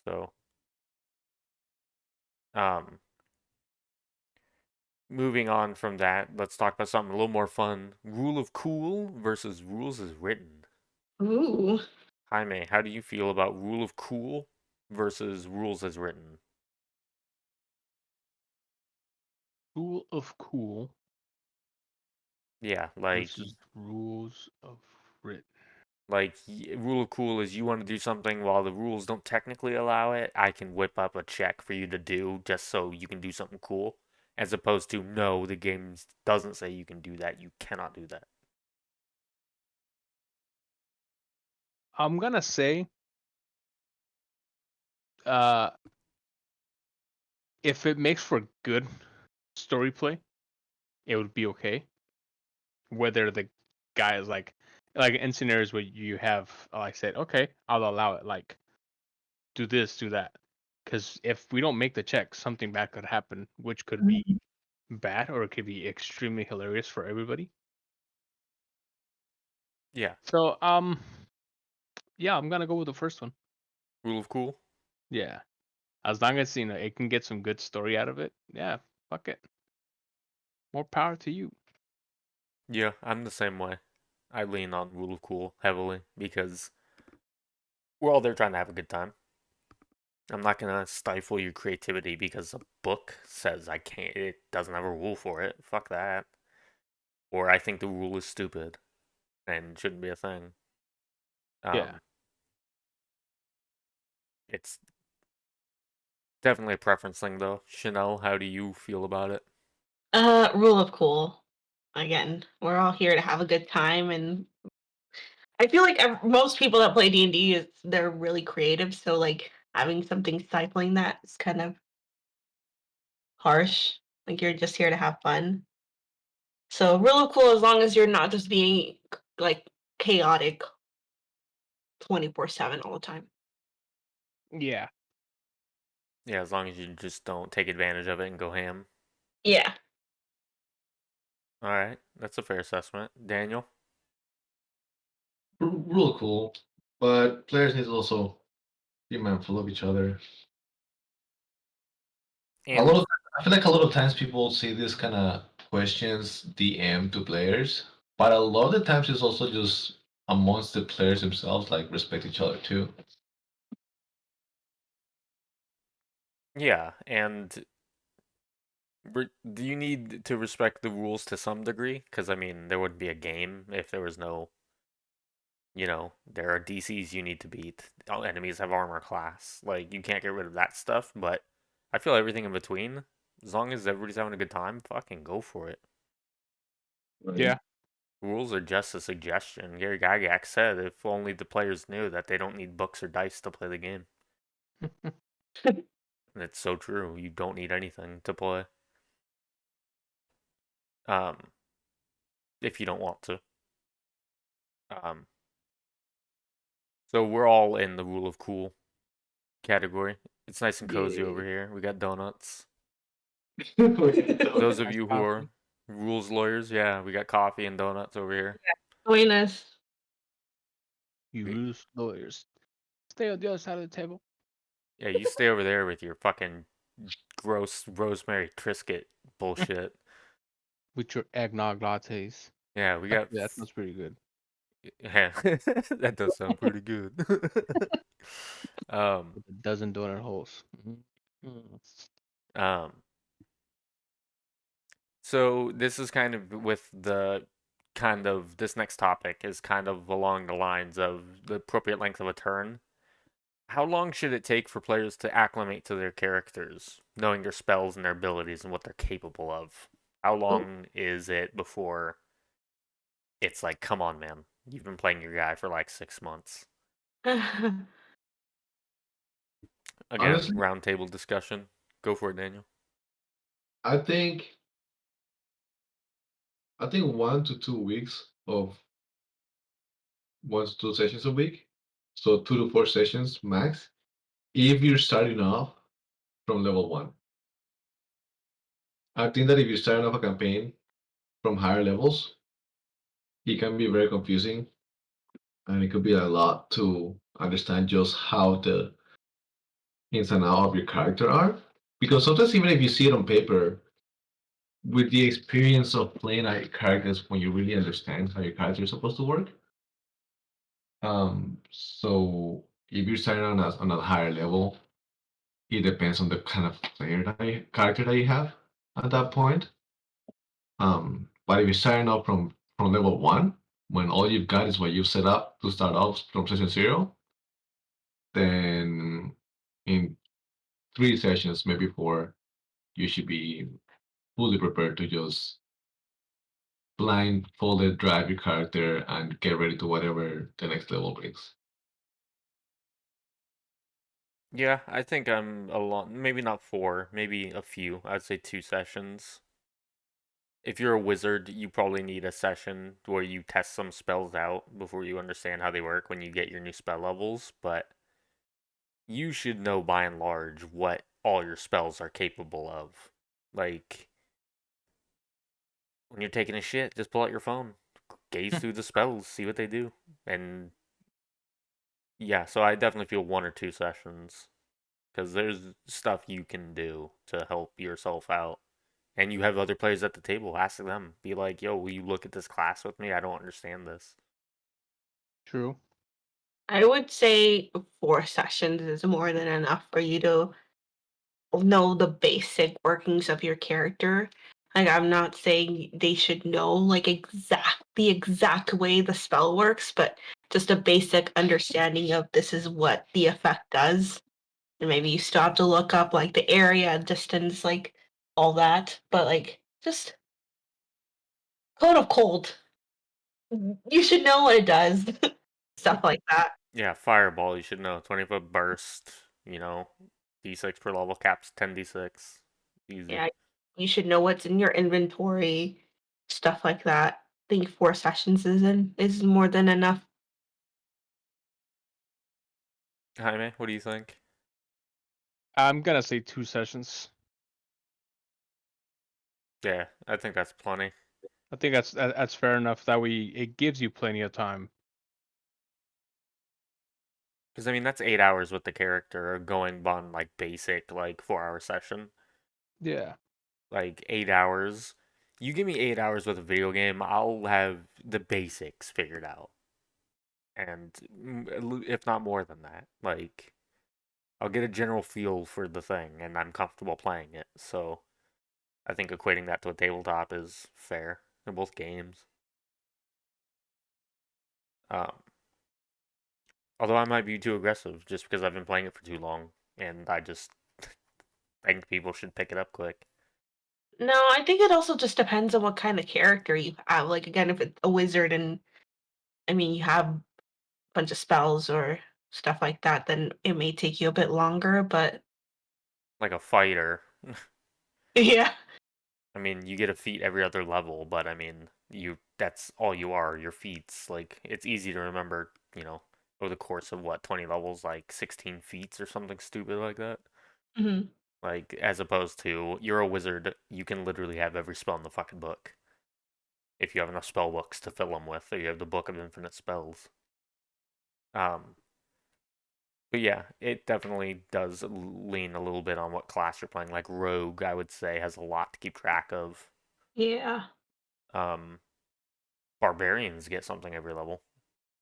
So, um, moving on from that, let's talk about something a little more fun. Rule of cool versus rules as written. Ooh. Jaime, how do you feel about rule of cool versus rules as written? Rule of cool Yeah, like versus rules of writ. rule of cool is you want to do something while the rules don't technically allow it. I can whip up a check for you to do just so you can do something cool, as opposed to no, the game doesn't say you can do that. You cannot do that. I'm gonna say, uh, if it makes for good story play, it would be okay. Whether the guy is like in scenarios where you have, like I said, okay, I'll allow it. Like, do this, do that. Because if we don't make the check, something bad could happen, which could be bad or it could be extremely hilarious for everybody. Yeah, So, yeah, I'm gonna go with the first one. rule of cool. Yeah, as long as it can get some good story out of it. Yeah, fuck it. More power to you. Yeah, I'm the same way. I lean on rule of cool heavily because we're all there trying to have a good time. I'm not gonna stifle your creativity because a book says I can't. It doesn't have a rule for it. Fuck that. Or I think the rule is stupid and shouldn't be a thing. Yeah. Um, it's definitely a preference thing, though. Chanel, how do you feel about it? Rule of cool. Again, we're all here to have a good time, and I feel like most people that play D&D they're really creative. So like having something stifling that is kind of harsh. Like you're just here to have fun. So rule of cool as long as you're not just being like chaotic 24/7 all the time. Yeah. Yeah, as long as you just don't take advantage of it and go ham. Yeah. All right, that's a fair assessment. Daniel? Real cool, but players need to also be mindful of each other. A And lot of I feel like a lot of times people say this kind of questions DM to players, but a lot of the times it's also just amongst the players themselves, like respect each other too. yeah, and do you need to respect the rules to some degree? Because, I mean, there wouldn't be a game if there was no, there are DCs you need to beat. All enemies have armor class. Like, you can't get rid of that stuff, but I feel everything in between, as long as everybody's having a good time, fucking go for it. Right. Yeah. Rules are just a suggestion. Gary Gygax said if only the players knew that they don't need books or dice to play the game. And it's so true. You don't need anything to play. Um, if you don't want to. Um, so we're all in the rule of cool category. It's nice and cozy over Yeah. here. We got donuts. Those of Join you who are Coffee. rules lawyers, yeah, we got coffee and donuts over here. us. You We, rules lawyers. Stay on the other side of the table. yeah, you stay over there with your fucking gross rosemary Triscuit bullshit. With your eggnog lattes. Yeah, we got. Actually, that sounds pretty good. Yeah, that does sound pretty good. um, With a dozen donut holes. Mm. um. So this is kind of with the kind of this next topic is kind of along the lines of the appropriate length of a turn. How long should it take for players to acclimate to their characters, knowing their spells and their abilities and what they're capable of? How Oh. long is it before it's like, come on, man, you've been playing your guy for like 6 months? Again, Honestly, roundtable discussion. Go for it, Daniel. I think I think 1 to 2 weeks of 1 to 2 sessions a week. So 2 to 4 sessions max. If you're starting off from level 1. I think that if you're starting off a campaign from higher levels, it can be very confusing and it could be a lot to understand just how the ins and outs of your character are. Because sometimes even if you see it on paper, with the experience of playing out your characters when you really understand how your character is supposed to work. So if you're starting on a higher level, it depends on the kind of character that you have at that point. But if you're starting off from level 1, when all you've got is what you've set up to start off from session 0, then in 3 sessions, maybe 4, you should be fully prepared to just blindfolded drive your character and get ready to whatever the next level brings. Yeah, I think I'm a lot, maybe not 4, maybe a few. I'd say 2 sessions. If you're a wizard, you probably need a session where you test some spells out before you understand how they work when you get your new spell levels, but you should know by and large what all your spells are capable of. Like, when you're taking a shit, just pull out your phone, gaze through the spells, see what they do. And yeah, so I definitely feel 1 or 2 sessions because there's stuff you can do to help yourself out. And you have other players at the table, ask them. Be like, yo, will you look at this class with me? I don't understand this. True. I would say 4 sessions is more than enough for you to know the basic workings of your character. Like, I'm not saying they should know like the exact way the spell works, but just a basic understanding of this is what the effect does. And maybe you still have to look up like the area, distance, like all that. But like just code of cold. You should know what it does. Stuff like that. Yeah, fireball, you should know. 20-foot burst, d6 per level, caps 10d6. Easy. Yeah, you should know what's in your inventory, stuff like that. I think 4 sessions is more than enough. Jaime, what do you think? I'm gonna say 2 sessions. Yeah, I think that's plenty. I think that's fair enough. That way, it gives you plenty of time. Because, I mean, that's 8 hours with the character going on, like, basic, like, 4-hour session. Yeah. Like, 8 hours. You give me 8 hours with a video game, I'll have the basics figured out. And if not more than that. Like, I'll get a general feel for the thing, and I'm comfortable playing it. So, I think equating that to a tabletop is fair in both games. Um, although I might be too aggressive just because I've been playing it for too long, and I just think people should pick it up quick. No, I think it also just depends on what kind of character you have. Like again, if it's a wizard and I mean you have a bunch of spells or stuff like that, then it may take you a bit longer, but Like a fighter. yeah. I mean, you get a feat every other level, but I mean, that's all you are, your feats. Like, it's easy to remember, over the course of what, 20 levels, like 16 feats or something stupid like that. Hmm. Like, as opposed to, you're a wizard, you can literally have every spell in the fucking book. If you have enough spell books to fill them with, or you have the Book of Infinite Spells. Um, but yeah, it definitely does lean a little bit on what class you're playing. Like Rogue, I would say, has a lot to keep track of. Yeah. Um, Barbarians get something every level.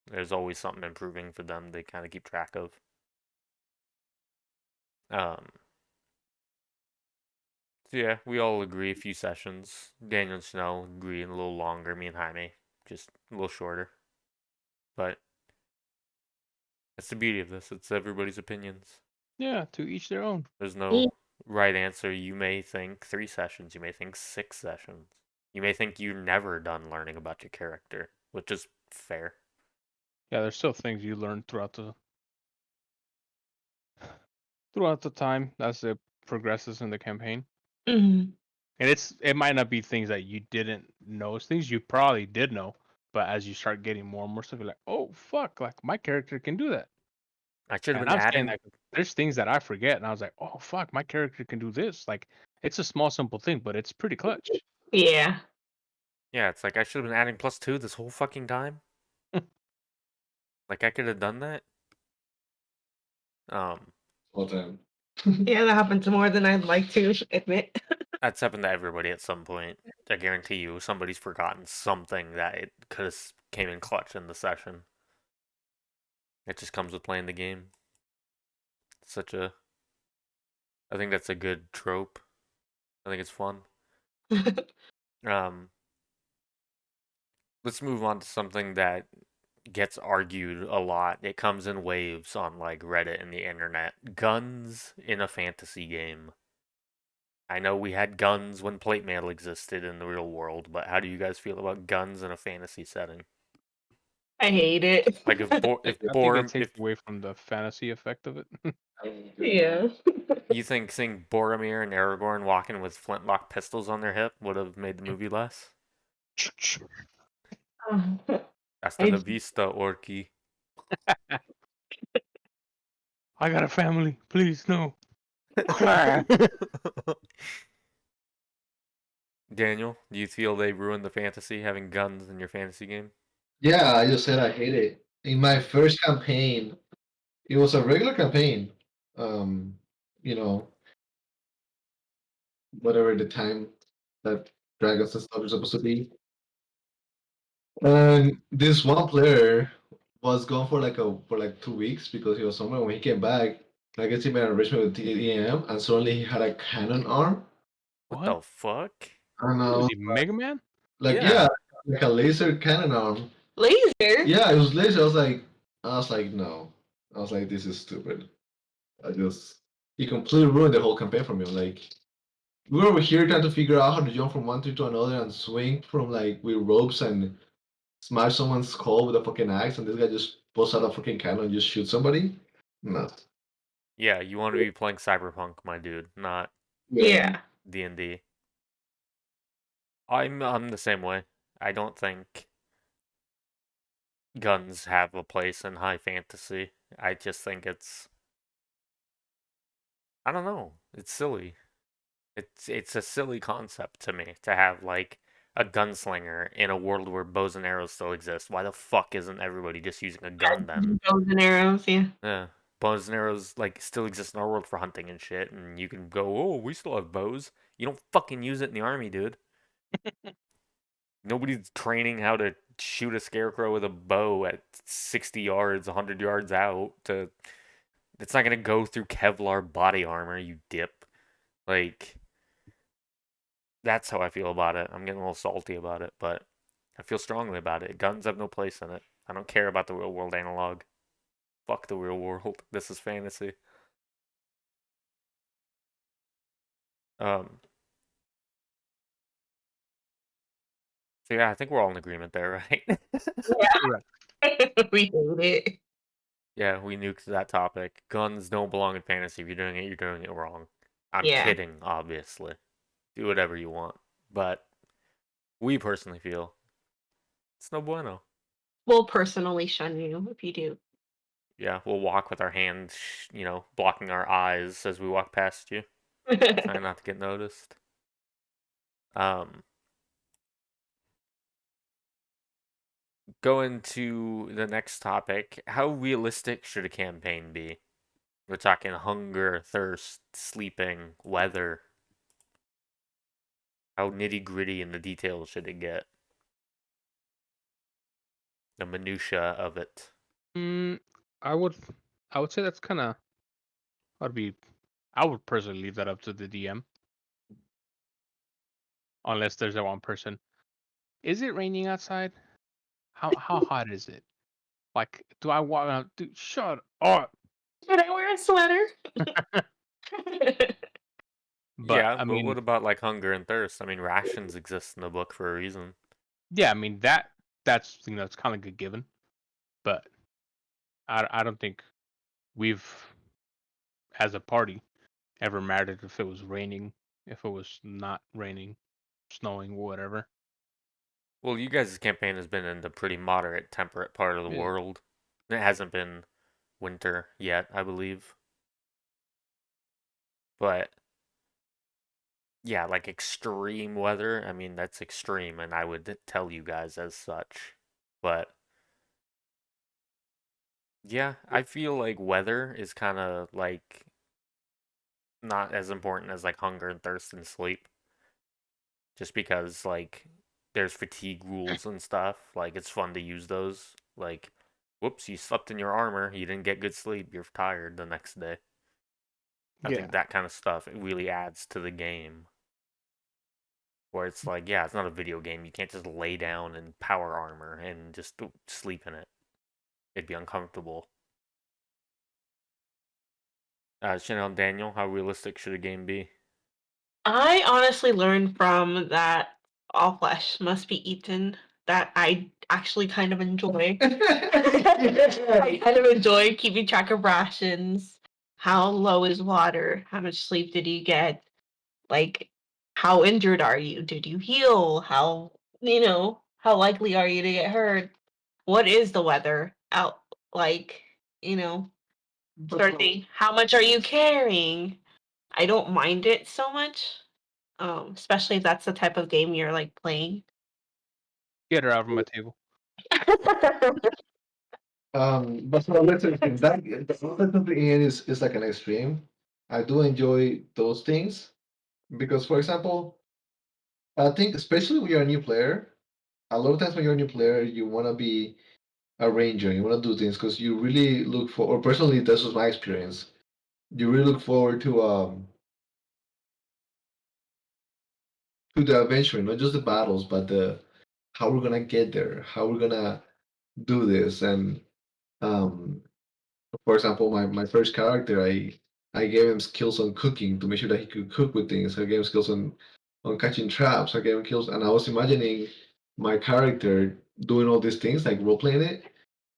There's always something improving for them. They kind of keep track of. Um, so yeah, we all agree a few sessions. Daniel and Snow agree a little longer. Me and Jaime just a little shorter. But that's the beauty of this. It's everybody's opinions. Yeah. To each their own. There's Yeah. no right answer. You may think 3 sessions. You may think 6 sessions. You may think you're never done learning about your character, which is fair. Yeah. There's still things you learn throughout the time as it progresses in the campaign. Hmm. And it might not be things that you didn't know. It's things you probably did know, but as you start getting more and more stuff, you're like, oh fuck, like my character can do that. I should have And been I'm saying adding. that there's things that I forget, and I was like, oh fuck, my character can do this. Like it's a small, simple thing, but it's pretty clutch. Yeah. Yeah, it's like I should have been adding +2 this whole fucking time. Like I could have done that. All time. Yeah, that happens more than I'd like to admit. That's happened to everybody at some point. I guarantee you, somebody's forgotten something that it could have came in clutch in the session. It just comes with playing the game. Such a. I think that's a good trope. I think it's fun. Um, let's move on to something that gets argued a lot. It comes in waves on like Reddit and the internet. Guns in a fantasy game. I know we had guns when plate mail existed in the real world, but how do you guys feel about guns in a fantasy setting? I hate it. Like if I think it If takes away from the fantasy effect of it. Yeah. you think seeing Boromir and Aragorn walking with flintlock pistols on their hip would have made the movie less? Hasta la I vista, Orky. I got a family, please no. Daniel, do you feel they ruined the fantasy having guns in your fantasy game? Yeah, I just said I hate it. In my first campaign, it was a regular campaign. Um, you know, whatever the time that dragons and stuff are supposed to be. And this one player was gone for like 2 weeks because he was somewhere. When he came back, I guess he made an arrangement with TDM, and suddenly he had a cannon arm. What What? the fuck? I don't What was know, he, Mega Man? like yeah, Yeah. like a laser cannon arm. laser. Yeah, it was laser. I was like, no. I was like, this is stupid. He completely ruined the whole campaign for me. Like, we were over here trying to figure out how to jump from one tree to another and swing from like with ropes and smash someone's skull with a fucking axe, and this guy just pulls out a fucking cannon and just shoots somebody. No. Yeah, you want to be playing Cyberpunk, my dude, not Yeah. D&D. I'm the same way. I don't think guns have a place in high fantasy. I just think I don't know. It's silly. It's a silly concept to me to have like a gunslinger in a world where bows and arrows still exist. Why the fuck isn't everybody just using a gun then? Bows and arrows. Yeah. Yeah. Bows and arrows like still exist in our world for hunting and shit, and you can go, "Oh, we still have bows." You don't fucking use it in the army, dude. Nobody's training how to shoot a scarecrow with a bow at 60 yards, 100 yards out to it's not going to go through Kevlar body armor, you dip. Like that's how I feel about it. I'm getting a little salty about it, but I feel strongly about it. Guns have no place in it. I don't care about the real world analog. Fuck the real world. This is fantasy. Um so yeah, I think we're all in agreement there, right? Correct. We hate it. Yeah, we nuked that topic. Guns don't belong in fantasy. If you're doing it, you're doing it wrong. I'm Yeah. kidding, obviously. Do whatever you want. But we personally feel it's no bueno. We'll personally shun you if you do. Yeah, we'll walk with our hands, blocking our eyes as we walk past you, trying not to get noticed. Um, Going to the next topic. How realistic should a campaign be? We're talking hunger, thirst, sleeping, weather. How nitty gritty in the details should it get? The minutia of it. Mm, I would, I would say that's kind of. I'd be. I would personally leave that up to the DM, unless there's that one person. Is it raining outside? How hot is it? Like, do I walk out? Dude, shut up. Should I wear a sweater? But Yeah, I but mean, what about like hunger and thirst? I mean, rations exist in the book for a reason. yeah, I mean that's it's kind of a given. But I don't think we've, as a party, ever mattered if it was raining if it was not raining, snowing, whatever. Well, you guys' campaign has been in the pretty moderate temperate part of the Yeah. world. It hasn't been winter yet, I believe. But yeah, like extreme weather, I mean, that's extreme, and I would tell you guys as such. But yeah, I feel like weather is kind of like not as important as like hunger and thirst and sleep, just because like there's fatigue rules and stuff. Like it's fun to use those. Like, whoops, you slept in your armor, you didn't get good sleep, you're tired the next day. I Yeah. think that kind of stuff it really adds to the game. Where it's like, yeah, it's not a video game. You can't just lay down in power armor and just sleep in it. It'd be uncomfortable. Chanel and Daniel, how realistic should a game be? I honestly learned from that all flesh must be eaten that I actually kind of enjoy. I kind of enjoy keeping track of rations. How low is water? How much sleep did you get? Like, how injured are you? Did you heal? How likely are you to get hurt? What is the weather out like? You know, Starting, how much are you carrying? I don't mind it so much, especially if that's the type of game you're like playing. Get her out of my table. But so let's say that something in is like an extreme. I do enjoy those things because, for example, I think especially when you're a new player, a lot of times when you're a new player, you want to be a ranger. You want to do things because you really look for, or personally, this was my experience. You really look forward to the adventure, not just the battles, but the how we're gonna get there, how we're gonna do this, and um, for example, my first character, I gave him skills on cooking to make sure that he could cook with things. I gave him skills on catching traps. I gave him skills, and I was imagining my character doing all these things, like role playing it.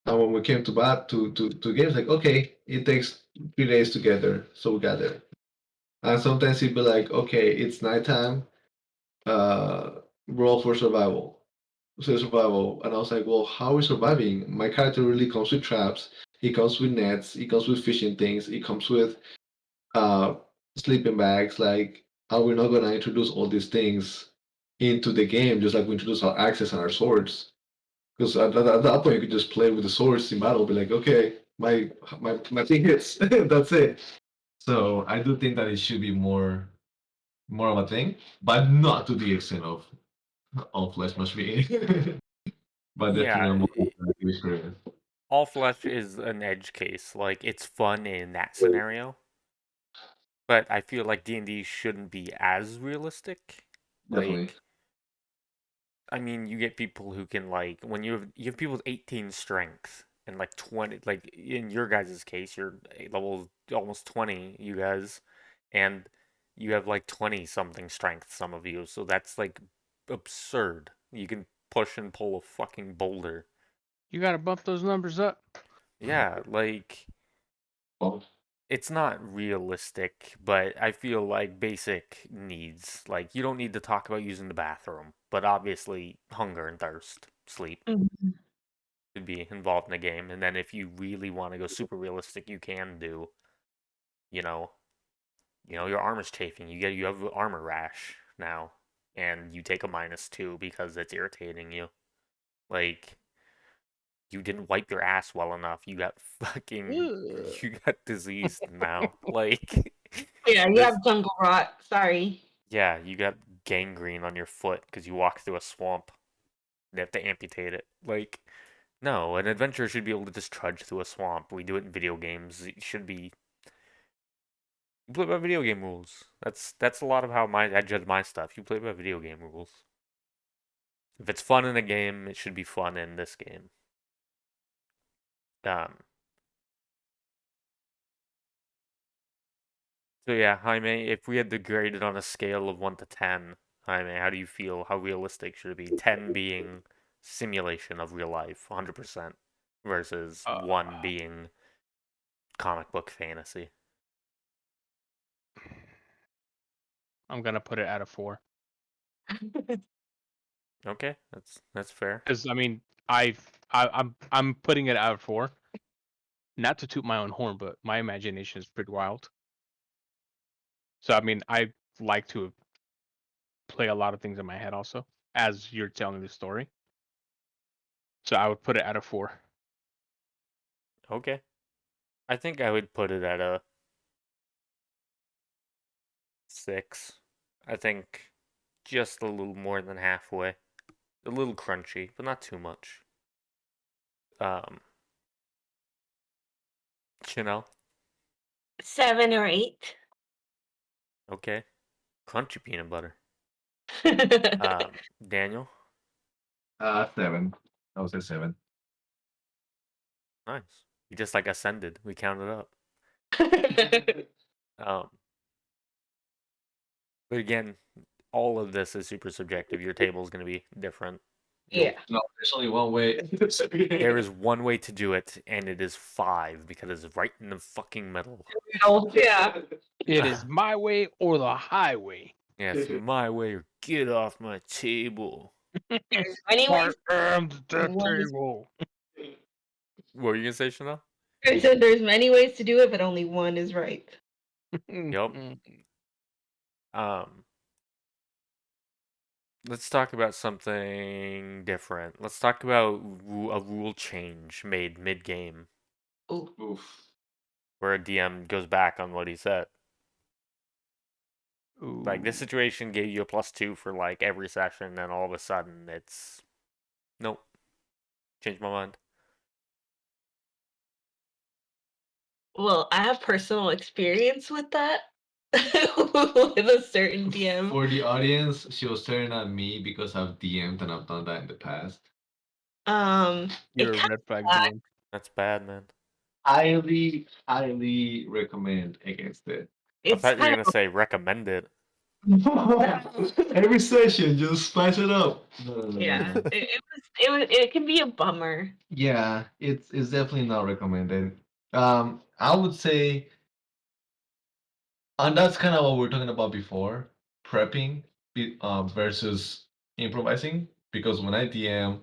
And when we came to bat to games, like okay, it takes 3 days to get there, so we got there. And sometimes he'd be like, okay, it's nighttime. Roll for survival. So survival, and I was like, well, how are we surviving? My character really comes with traps. He comes with nets. He comes with fishing things. He comes with uh sleeping bags. Like, are we not gonna introduce all these things into the game, just like we introduce our axes and our swords? Because at that point, you could just play with the swords in battle. Be like, okay, my thing hits. That's it. So I do think that it should be more of a thing, but not to the extent of all flesh must be. But definitely Yeah, a more interactive experience. All Flesh is an edge case. Like it's fun in that scenario, but I feel like D&D shouldn't be as realistic. Definitely. Like I mean, you get people who can like when you have people with 18 strength and like 20 like in your guys' case, you're level almost 20, you guys, and you have like 20 something strength some of you. So that's like absurd. You can push and pull a fucking boulder. You gotta bump those numbers up. Yeah, like Well, it's not realistic, but I feel like basic needs. Like you don't need to talk about using the bathroom, but obviously hunger and thirst, sleep Mhm. could be involved in the game. And then if you really want to go super realistic, you can do, you know, your armor's chafing. You have armor rash now, and you take a -2 because it's irritating you. Like you didn't wipe your ass well enough. You got fucking Ugh. you got diseased now. Like Yeah, you there's have jungle rot. Sorry. yeah, you got gangrene on your foot because you walked through a swamp. They have to amputate it. Like, no, an adventurer should be able to just trudge through a swamp. We do it in video games. It should be you play by video game rules. That's a lot of how I judge my stuff. You play by video game rules. If it's fun in a game, it should be fun in this game. Um. So yeah, Jaime, if we had to grade it on a scale of 1 to 10, Jaime, how do you feel? How realistic should it be? 10 being simulation of real life, 100%, versus Uh, 1 being comic book fantasy. I'm gonna put it at a 4. Okay, that's fair. Because I mean, I'm putting it at a 4. Not to toot my own horn, but my imagination is pretty wild. So I mean, I like to play a lot of things in my head also as you're telling the story. So I would put it at a 4. Okay. I think I would put it at a 6. I think just a little more than halfway. A little crunchy, but not too much. Um, Chanel. 7 or 8. Okay. Crunchy peanut butter. Daniel. 7. I would say 7. Nice. You just like ascended. We counted up. Um, but again, all of this is super subjective. Your table is going to be different. Yeah. No, there's only one way. There is one way to do it, and it is 5 because it's right in the fucking middle. Yeah. It is my way or the highway. Yeah, it's my way or get off my table. There's many ways. And the One is- table. What were you gonna say, Chanel? I said there's many ways to do it, but only one is right. Yep. Um, let's talk about something different. Let's talk about a rule change made mid-game Ooh. Oof. where a DM goes back on what he said. Like this Ooh. situation gave you a +2 for like every session, and all of a sudden it's nope, changed my mind. Well, I have personal experience with that with a certain DM. For the audience, she was staring at me because I've DM'd and I've done that in the past. You're It a kind red flag of DM. That's bad, man. Highly recommend against it. I it's thought you were kind gonna say recommend it. Every session, just spice it up. No. yeah. It can be a bummer. Yeah, it's definitely not recommended. I would say, and that's kind of what we are talking about before, prepping versus improvising. Because when I DM,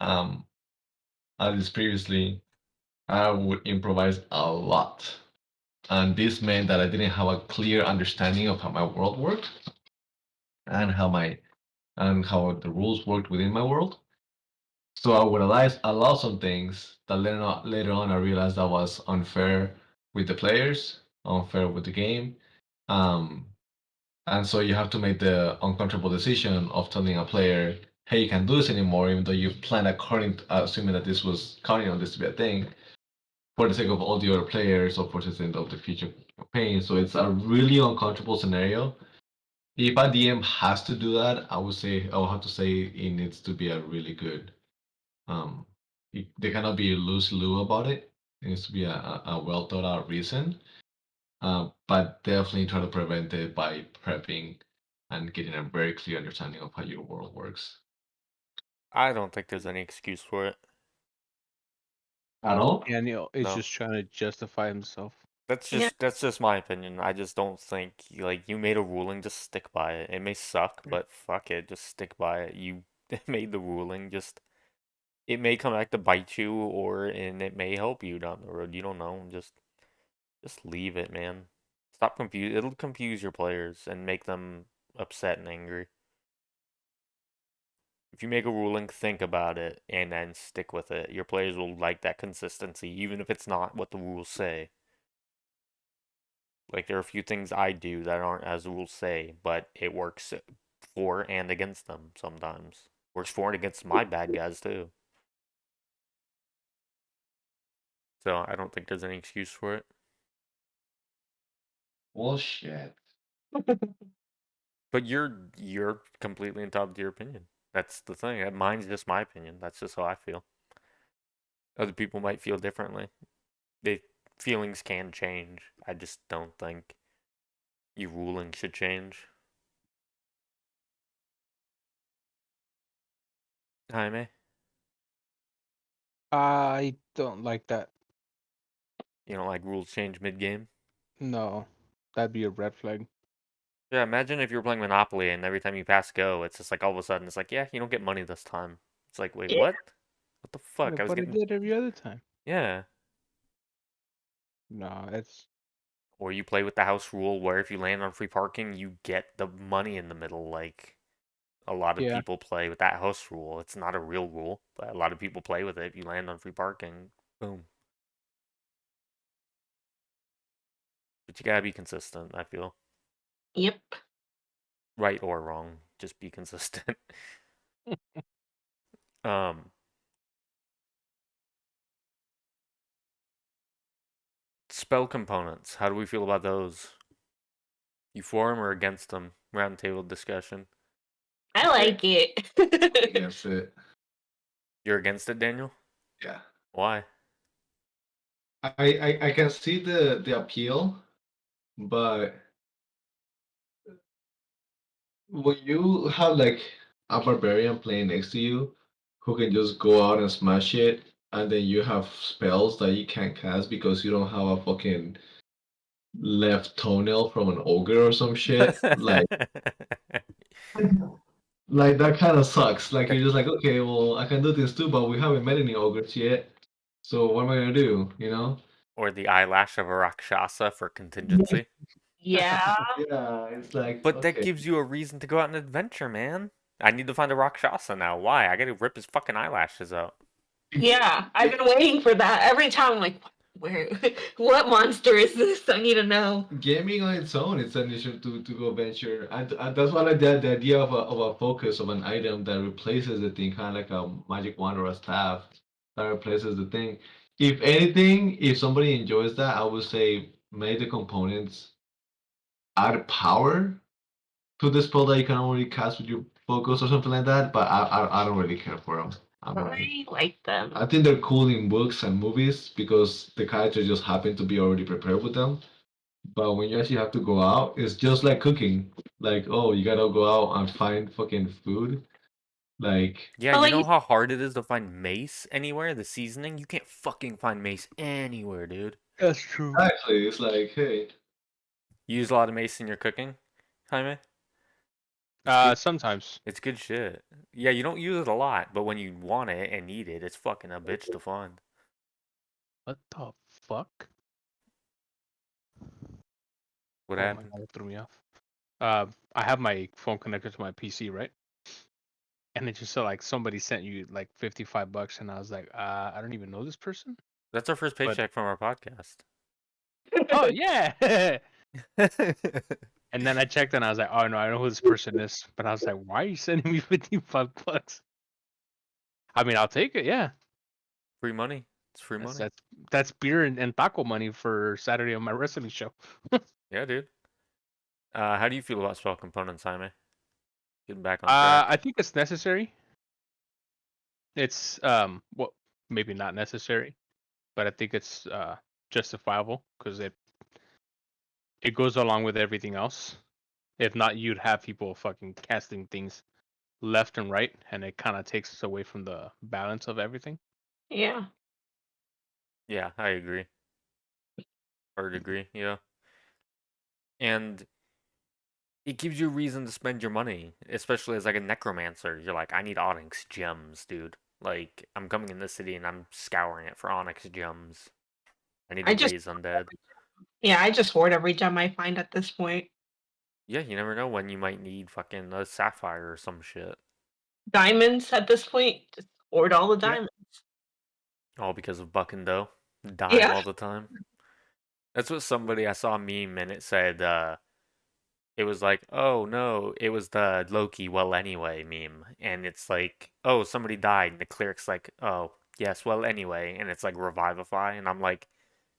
um, at least previously, I would improvise a lot, and this meant that I didn't have a clear understanding of how my world worked and how the rules worked within my world. So I would allow some things that later on I realized that was unfair with the players, unfair with the game. Um, and so you have to make the uncomfortable decision of telling a player, hey, you can't do this anymore, even though you've planned according to, assuming that this was counting on this to be a thing, for the sake of all the other players or for the sake of the future campaign. So it's a really uncomfortable scenario. If a DM has to do that, I would have to say it needs to be a really good um, they cannot be loose-loo about it. It needs to be a well thought out reason. But definitely try to prevent it by prepping and getting a very clear understanding of how your world works. I don't think there's any excuse for it. At all? Daniel is No. just trying to justify himself. Yeah. That's just my opinion. I just don't think like you made a ruling, just stick by it. It may suck, but fuck it, just stick by it. You made the ruling, just it may come back to bite you and it may help you down the road. You don't know. Just leave it, man. Stop confuse it'll confuse your players and make them upset and angry. If you make a ruling, think about it and then stick with it. Your players will like that consistency, even if it's not what the rules say. Like there are a few things I do that aren't as the rules say, but it works for and against them sometimes. Works for and against my bad guys too. So I don't think there's any excuse for it. Bullshit. But you're completely entitled to your opinion. That's the thing. Mine's just my opinion. That's just how I feel. Other people might feel differently. They feelings can change. I just don't think your ruling should change. Jaime, I don't like that. you don't like rules change mid game? No, that'd be a red flag. Yeah, imagine if you're playing Monopoly and every time you pass go, it's just like all of a sudden it's like, yeah, you don't get money this time. It's like, wait, Yeah. what? What the fuck? Yeah, I was but it getting, did every other time. yeah. No, it's Or you play with the house rule where if you land on free parking, you get the money in the middle. Like a lot of yeah. people play with that house rule. It's not a real rule, but a lot of people play with it. If you land on free parking, boom. But you gotta be consistent, I feel. Yep. Right or wrong, just be consistent. um, spell components. How do we feel about those? You for them or against them? Roundtable discussion. I like it. Against it. You're against it, Daniel? Yeah. Why? I can see the appeal, but when you have like a barbarian playing next to you who can just go out and smash it, and then you have spells that you can't cast because you don't have a fucking left toenail from an ogre or some shit, like that kind of sucks. Like you're just like, okay, well, I can do this too, but we haven't met any ogres yet. So what am I gonna do? You know? Or the eyelash of a Rakshasa for contingency. Yeah. Yeah, it's like But that okay. gives you a reason to go out and adventure, man. I need to find a Rakshasa now. Why? I gotta rip his fucking eyelashes out. Yeah. I've been waiting for that every time. I'm like, where? What monster is this? I need to know. Gaming on its own, it's an issue to go venture, and that's why like the idea of a focus of an item that replaces the thing, kind of like a magic wand or a staff that replaces the thing. If anything, if somebody enjoys that, I would say make the components add power to the spell that you can only cast with your focus or something like that. But I don't really care for them. I like them. I think they're cool in books and movies because the characters just happen to be already prepared with them. But when you actually have to go out, it's just like cooking. Like, oh, you gotta go out and find fucking food. Like, Yeah, But you like, know how hard it is to find mace anywhere? The seasoning? You can't fucking find mace anywhere, dude. That's true. actually, it's like, hey, You use a lot of mace in your cooking, Jaime? It's good. Sometimes. It's good shit. Yeah, you don't use it a lot, but when you want it and need it, it's fucking a bitch to find. What the fuck? What Oh my happened? god, it threw me off. I have my phone connected to my PC, right? And it just said like somebody sent you like $55, and I was like, I don't even know this person. That's our first But paycheck from our podcast. oh yeah. And then I checked and I was like, oh no, I know who this person is. But I was like, why are you sending me $55? I mean, I'll take it. Yeah, Free money. It's free that's money. that's that's beer and taco money for Saturday on my wrestling show. Yeah, dude. How do you feel about spell components, Jaime? Getting back on track. I think it's necessary. It's well, maybe not necessary, but I think it's justifiable because it goes along with everything else. If not, you'd have people fucking casting things left and right, and it kind of takes us away from the balance of everything. yeah. Yeah, I agree. Or agree, yeah. And it gives you a reason to spend your money, especially as like a necromancer. You're like, I need onyx gems, dude. Like, I'm coming in this city and I'm scouring it for onyx gems. I need I to just, raise undead. yeah, I just hoard every gem I find at this point. Yeah, you never know when you might need fucking a sapphire or some shit. Diamonds at this point. Just hoard all the Yep. diamonds. All because of Buck and Doe dying Yeah. all the time. That's what somebody I saw a meme and it said it was like, oh no, it was the Loki well anyway meme. And it's like, oh, somebody died and the cleric's like, oh, yes, well anyway, and it's like revivify and I'm like,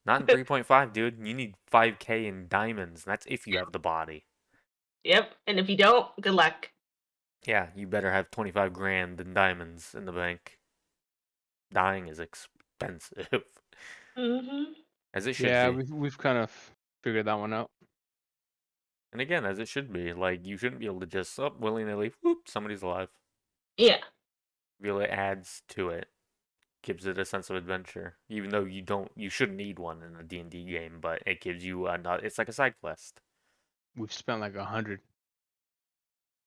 not in 3.5, dude. You need 5K in diamonds. That's if you have the body. Yep. And if you don't, good luck. Yeah, you better have 25 grand in diamonds in the bank. Dying is expensive. Hmm. As it should Yeah, be. we've kind of figured that one out. And again, as it should be. Like, you shouldn't be able to just, oh, willy-nilly, whoop, somebody's alive. Yeah. Really adds to it. Gives it a sense of adventure. Even though you shouldn't need one in a D&D game, but it gives you, it's like a side quest. we've spent like 100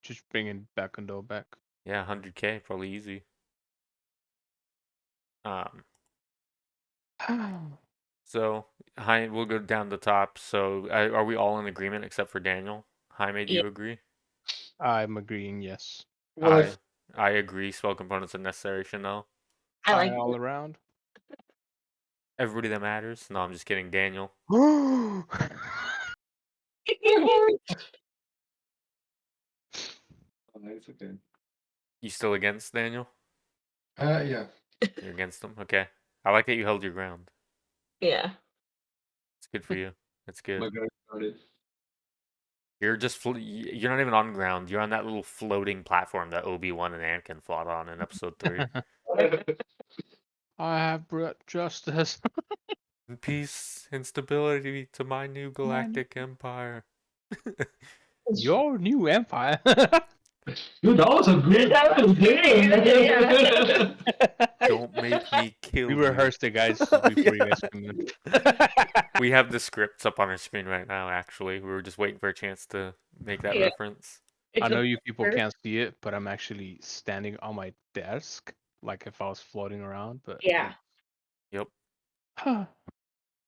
just bringing back Endo back. Yeah, 100K, probably easy. So, we'll go down the top. So, are we all in agreement except for Daniel? Jaime, do Yeah. you agree? I'm agreeing, yes. I agree. Spell components are necessary, Chanel. I like all around. Everybody that matters. No, I'm just kidding, Daniel. it. It's okay. You still against Daniel? Yeah. You're against him? Okay. I like that you held your ground. Yeah. It's good for you. That's good. My guy started. You're just you're not even on ground. You're on that little floating platform that Obi-Wan and Anakin fought on in Episode 3. I have brought justice. Peace and stability to my new My new- galactic empire. Your new empire. Dude, that was a great game. Don't make me kill We you. rehearsed it, guys, before you guys came in. We have the scripts up on our screen right now, actually. We were just waiting for a chance to make that Yeah. reference. I know you people can't see it, but I'm actually standing on my desk, like if I was floating around. But Yeah. Yep.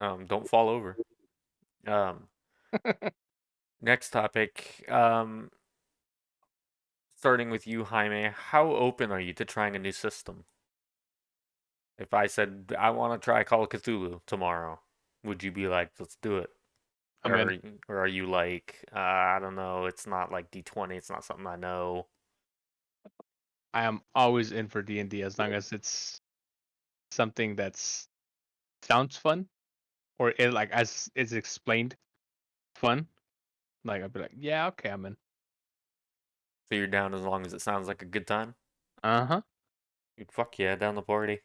Don't fall over. Next topic. Starting with you, Jaime. How open are you to trying a new system? If I said I want to try Call of Cthulhu tomorrow, would you be like, let's do it? I'm in. Or are you like, I don't know, it's not like D20, it's not something I know. I am always in for D&D as long as it's something that's sounds fun, or it like as it's explained fun. Like I'd be like, yeah, okay, I'm in. So you're down as long as it sounds like a good time? Uh-huh. Dude, fuck yeah, down the party.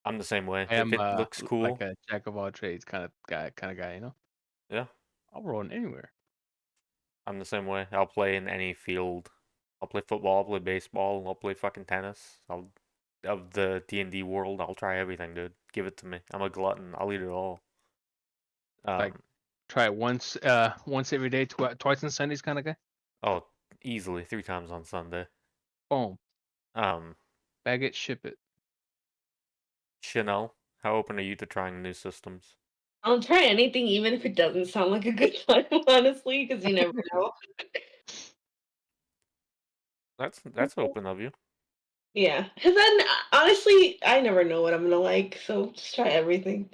I'm the same way. I If am it looks like cool, a jack of all trades kind of guy, you know. yeah, I'll roll in anywhere. I'm the same way. I'll play in any field. I'll play football, I'll play baseball, I'll play fucking tennis. Of the D&D world, I'll try everything, dude. Give it to me. I'm a glutton. I'll eat it all. Like try it once every day, twice on Sundays kind of guy. Oh, easily 3 times on Sunday. Boom. Um, Bag it, ship it. Chanel, how open are you to trying new systems? I'll try anything, even if it doesn't sound like a good time, honestly, because you never know. That's open of you. Yeah, because then honestly, I never know what I'm gonna like, so just try everything.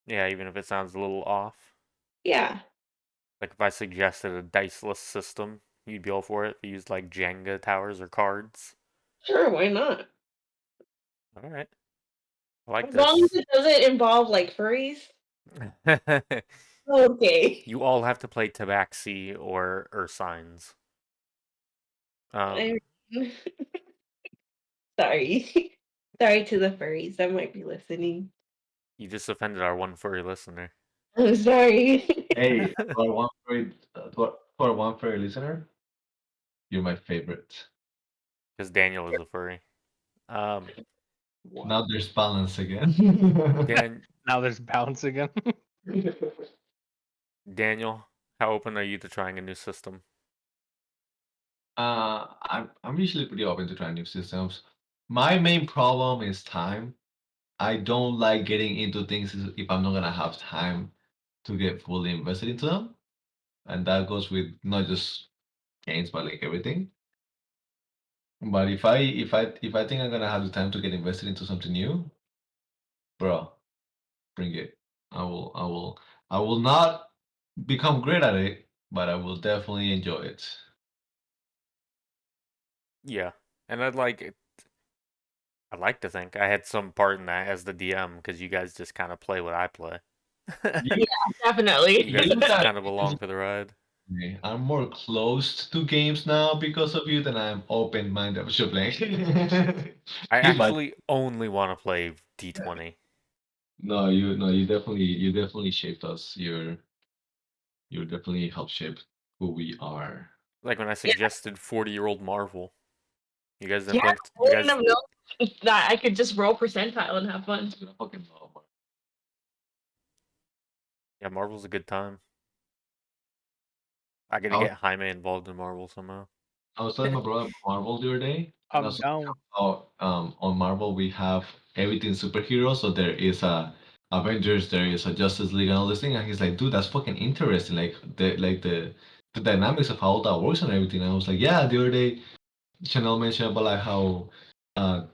Yeah, even if it sounds a little off. Yeah, Like if I suggested a diceless system, you'd be all for it. If you used like Jenga towers or cards. sure, why not? All right, I like As long as this. it doesn't involve like furries. Okay. You all have to play Tabaxi or Ursines. I Um, mean, sorry. Sorry to the furries that might be listening. you just offended our one furry listener. I'm sorry. Hey, for one furry listener, you're my favorite. Because Daniel is a furry. Um, What? Now there's balance again. Dan Now there's balance again. Daniel, how open are you to trying a new system? I'm usually pretty open to trying new systems. My main problem is time. I don't like getting into things if I'm not gonna have time to get fully invested into them, and that goes with not just games but like everything. But if I think I'm gonna have the time to get invested into something new, bro, bring it. I will not become great at it, but I will definitely enjoy it. Yeah, and I'd like to think I had some part in that as the DM because you guys just kind of play what I play. You, Definitely. You guys you just got kind of along for the ride. me. I'm more close to games now because of you than I'm open-minded to playing. I You might. actually only want to play D20. No, you definitely shaped us. You definitely helped shape who we are. Like when I Yeah, suggested 40-year-old Marvel. You guys didn't yeah, think I you wouldn't guys have known that I could just roll percentile and have fun. I fucking love Marvel. Yeah, Marvel's a good time. I gotta I was, get Jaime involved in Marvel somehow. I was telling my brother about Marvel the other day, and I'm also down. on Marvel we have everything superhero. So there is a Avengers, there is a Justice League, and all this thing. And he's like, dude, that's fucking interesting. Like the dynamics of how that works and everything. And I was like, yeah. The other day, Chanel mentioned about like how uh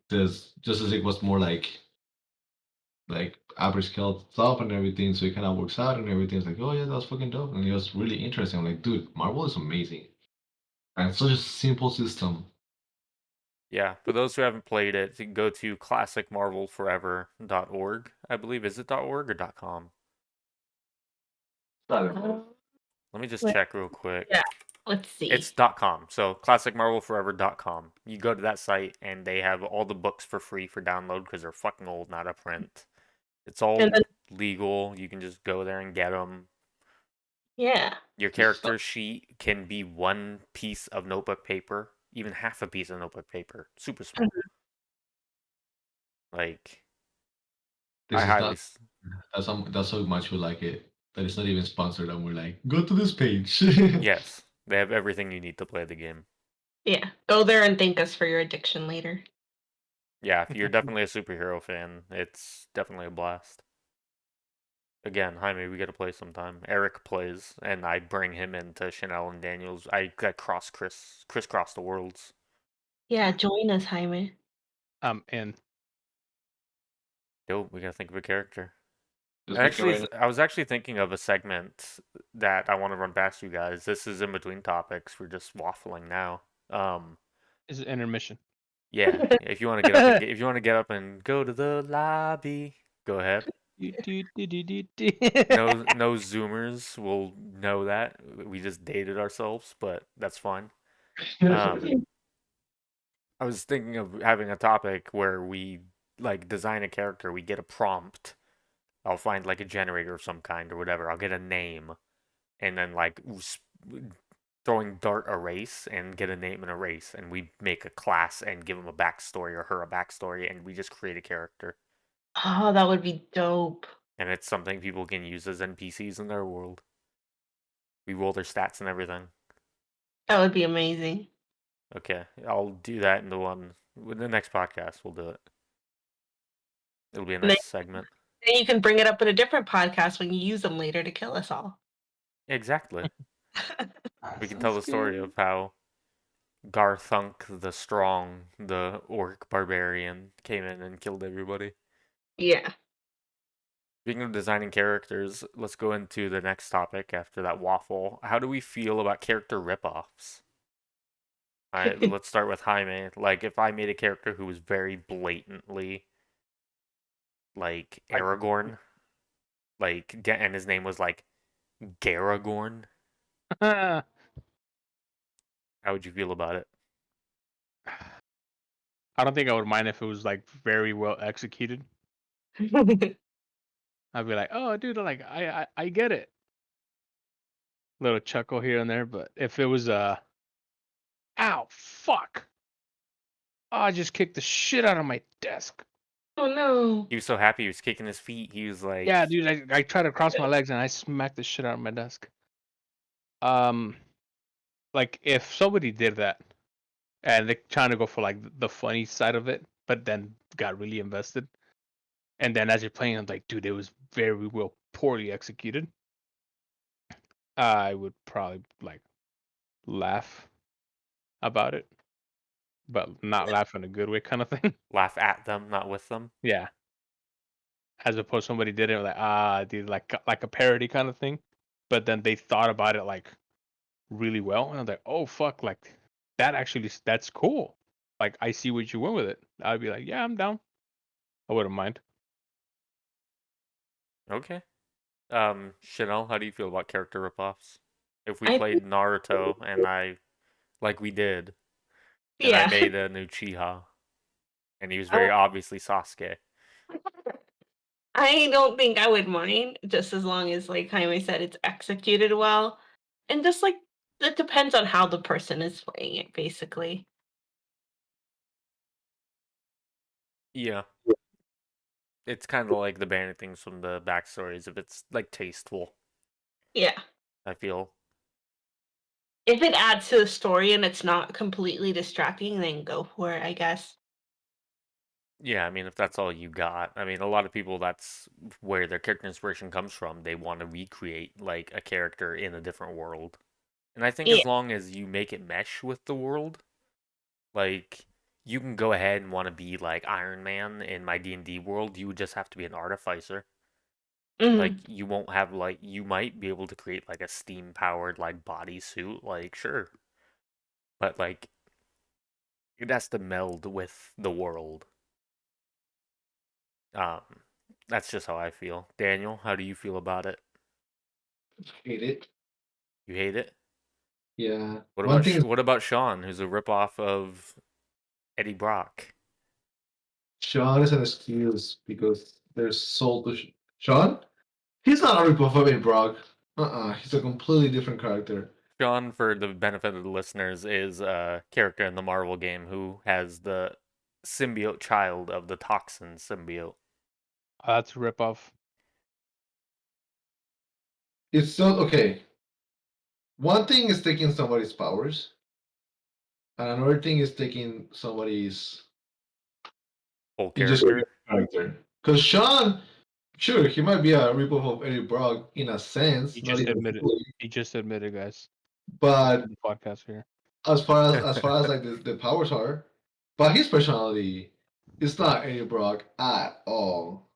this Justice League was more like average scale stuff and everything, so it kind of works out and everything. It's like, oh yeah, that's fucking dope, and it was really interesting. I'm like, dude, Marvel is amazing, and it's such a simple system. Yeah, for those who haven't played it, you can go to classicmarvelforever.org. I believe. Is it .org or .com? Uh, Let me just let- check real quick. yeah. Let's see. It's .com. So classicmarvelforever.com. You go to that site and they have all the books for free for download because they're fucking old, not a print. It's And all then legal. You can just go there and get them. yeah. Your character sheet can be one piece of notebook paper, even half a piece of notebook paper. Super small. Like, This I is highly. not that's how much we like it. That it's not even sponsored, and we're like, go to this page. Yes, they have everything you need to play the game. Yeah. Go there and thank us for your addiction later. Yeah, if you're definitely a superhero fan, it's definitely a blast. Again, Jaime, we gotta play sometime. Eric plays, and I bring him into Chanel and Daniels. I crisscross the worlds. Yeah, join us, Jaime. And Dope. We gotta think of a character. Just make it right. I was actually thinking of a segment that I want to run past you guys. This is in between topics. We're just waffling now. is it intermission? Yeah. If you want to get up and if you want to get up and go to the lobby, go ahead. No Zoomers will know that. We just dated ourselves, but that's fine. Um, I was thinking of having a topic where we like design a character, we get a prompt. I'll find like a generator of some kind or whatever. I'll get a name and then like throwing dart a race and get a name and a race, and we make a class and give him a backstory or her a backstory, and we just create a character. Oh, that would be dope. And it's something people can use as NPCs in their world. We roll their stats and everything. That would be amazing. Okay, I'll do that in the next podcast. We'll do it. It'll be a And then, nice segment. then you can bring it up in a different podcast when you use them later to kill us all. Exactly. We can So tell the story scary. of how Garthunk the Strong, the orc barbarian, came in and killed everybody. Yeah. Speaking of designing characters, let's go into the next topic after that waffle. How do we feel about character ripoffs? Let's start with Jaime. Like, if I made a character who was very blatantly like Like, Aragorn, and his name was like Garagorn, I how would you feel about it? don't think I would mind if it was like very well executed. I'd be like, oh, dude, like I get it. Little chuckle here and there, but if it was ow, fuck, oh, I just kicked the shit out of my desk. Oh no. He was so happy he was kicking his feet. He was like, Yeah, dude, I tried to cross my legs and I smacked the shit out of my desk. Um, like if somebody did that and they're trying to go for like the funny side of it, but then got really invested, and then as you're playing, I'm like, dude, it was very well poorly executed. I would probably like laugh about it, but not laugh in a good way, kind of thing. laugh at them, not with them. Yeah, as opposed to somebody did it like dude, like a parody kind of thing, but then they thought about it like really well, and I'm like, oh fuck, like that's cool. Like I see what you went with it. I'd be like, yeah, I'm down. I wouldn't mind. Okay. Chanel, how do you feel about character ripoffs? If we I played think Naruto and like we did, and I yeah. made a new Chiha, and he was very Oh, obviously Sasuke. I don't think I would mind just as long as like Jaime said it's executed well. And just like it depends on how the person is playing it, basically. Yeah, it's kind of like the banning things from the backstories if it's like tasteful. Yeah. I feel If it adds to the story and it's not completely distracting, then go for it, I guess. Yeah, I mean, if that's all you got, I mean, a lot of people, that's where their character inspiration comes from. They want to recreate like a character in a different world. And I think Yeah. as long as you make it mesh with the world, like you can go ahead and want to be like Iron Man in my D&D world, you would just have to be an artificer. Like Mhm. you won't have like you might be able to create like a steam powered like bodysuit, like sure, but like it has to meld with the world. Um, that's just how I feel. Daniel, how do you feel about it? Hate it. You hate it? Yeah. What One about thing is what about Sean, who's a ripoff of Eddie Brock? Sean is an excuse because there's soul to Sean. He's not a ripoff of Eddie Brock. He's a completely different character. Sean, for the benefit of the listeners, is a character in the Marvel game who has the symbiote child of the toxin symbiote. That's a ripoff. It's so okay. One thing is taking somebody's powers, and another thing is taking somebody's Whole just character. character. Because Sean, sure, he might be a ripoff of Eddie Brock in a He sense, not just even admitted. fully. He just admitted, guys. But The podcast here. as far as like the powers are, but his personality is not Eddie Brock at all.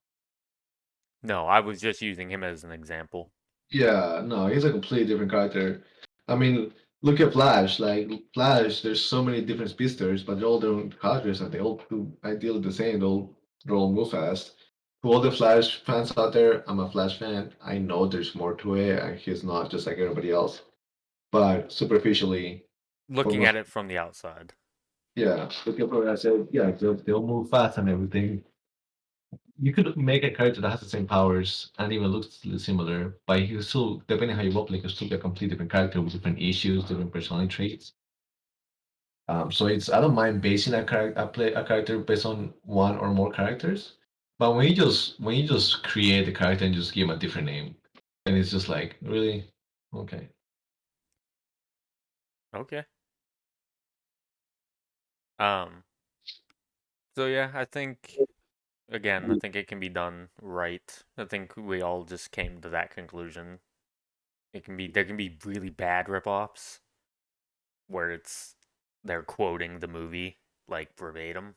No, I was just using him as an example. Yeah, no, he's a completely different character. I mean, look at Flash. Like Flash, there's so many different speedsters, but they're all their own characters, and they all do ideally the same. They all move fast. To all the Flash fans out there, I'm a Flash fan. I know there's more to it, and he's not just like everybody else. But superficially, for Looking most, at it from the outside. yeah, look at what I said. Yeah, they'll move fast and everything. You could make a character that has the same powers and even looks similar, but you still, depending how you roleplay, you can still be a completely different character with different issues, different personality traits. So it's I don't mind basing a character based on one or more characters, but when you just create the character and just give him a different name, and it's just like really okay. Okay. Um. So yeah, I think again, I think it can be done right. I think we all just came to that conclusion. There can be really bad ripoffs where they're quoting the movie like verbatim,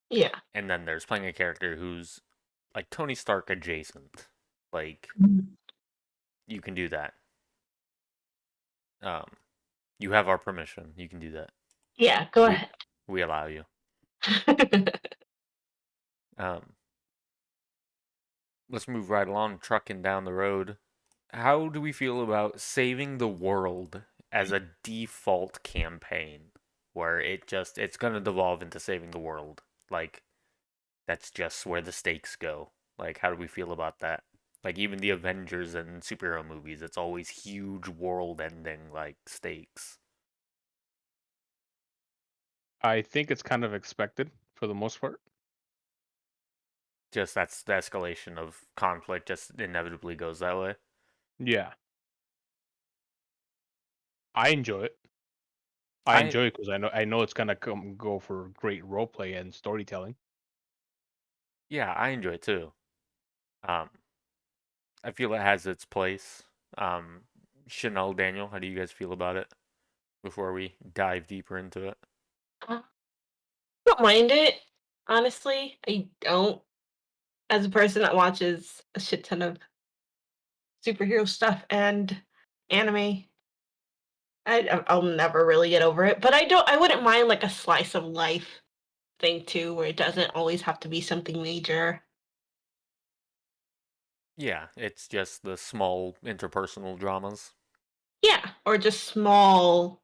Yeah. and then there's playing a character who's like Tony Stark adjacent. Like you can do that. Um, you have our permission. You can do that. Yeah, go We ahead. we allow you. Um, let's move right along, trucking down the road. How do we feel about saving the world as a default campaign, where it's gonna devolve into saving the world? Like that's just where the stakes go. Like how do we feel about that? Like even the Avengers and superhero movies, it's always huge world-ending like stakes. I think it's kind of expected for the most part. Just that's the escalation of conflict just inevitably goes that way. Yeah, I enjoy it. I I enjoy it because I know it's gonna go for great role play and storytelling. Yeah, I enjoy it too. Um, I feel it has its place. Chanel, Daniel, how do you guys feel about it before we dive deeper into it? I don't mind it, honestly. I don't. As a person that watches a shit ton of superhero stuff and anime, I'll never really get over it. But I wouldn't mind like a slice of life thing too, where it doesn't always have to be something major. Yeah, it's just the small interpersonal dramas. Yeah, or just small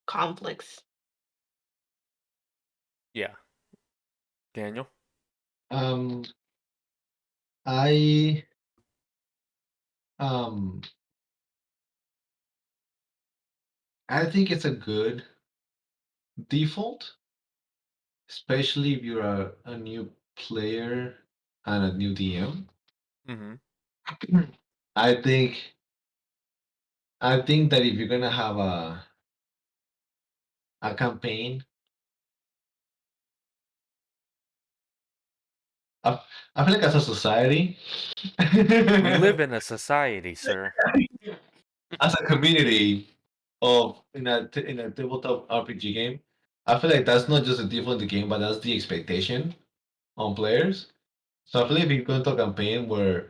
conflicts. Yeah. Daniel? Um, I um I think it's a good default, especially if you're a new player and a new DM. Mm-hmm. I think I think that if you're gonna have a campaign, I, I feel like as a society, We live in a society, sir. as a community of in a tabletop RPG game, I feel like that's not just a default in the game, but that's the expectation on players. So I feel like if you go into a campaign where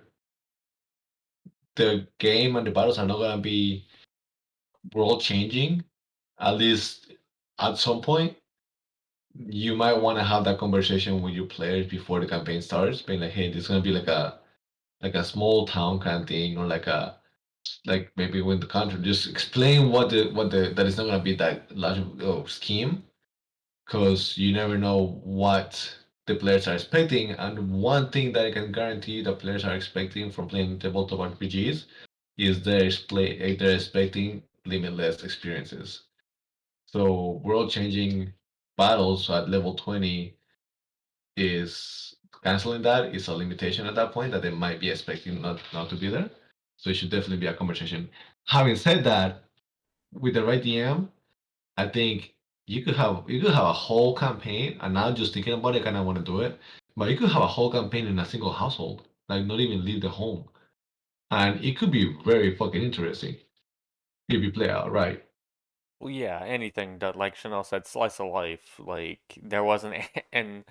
the game and the battles are not gonna be world changing, at least at some point, you might want to have that conversation with your players before the campaign starts, being like, "Hey, this is gonna be like a small town kind of thing, or like maybe win the country. Just explain what the that it's not gonna be that large of a scheme, because you never know what the players are expecting. And one thing that I can guarantee the players are expecting from playing tabletop RPGs is they're expecting limitless experiences. So world changing battles at level 20 is canceling that is a limitation at that point that they might be expecting not to be there. So it should definitely be a conversation. Having said that, with the right DM, I think you could have a whole campaign, and now just thinking about it, I kind of want to do it. But you could have a whole campaign in a single household, like not even leave the home, and it could be very fucking interesting if you play out right. Well, yeah, anything that, like Chanel said, slice of life. Like, there wasn't an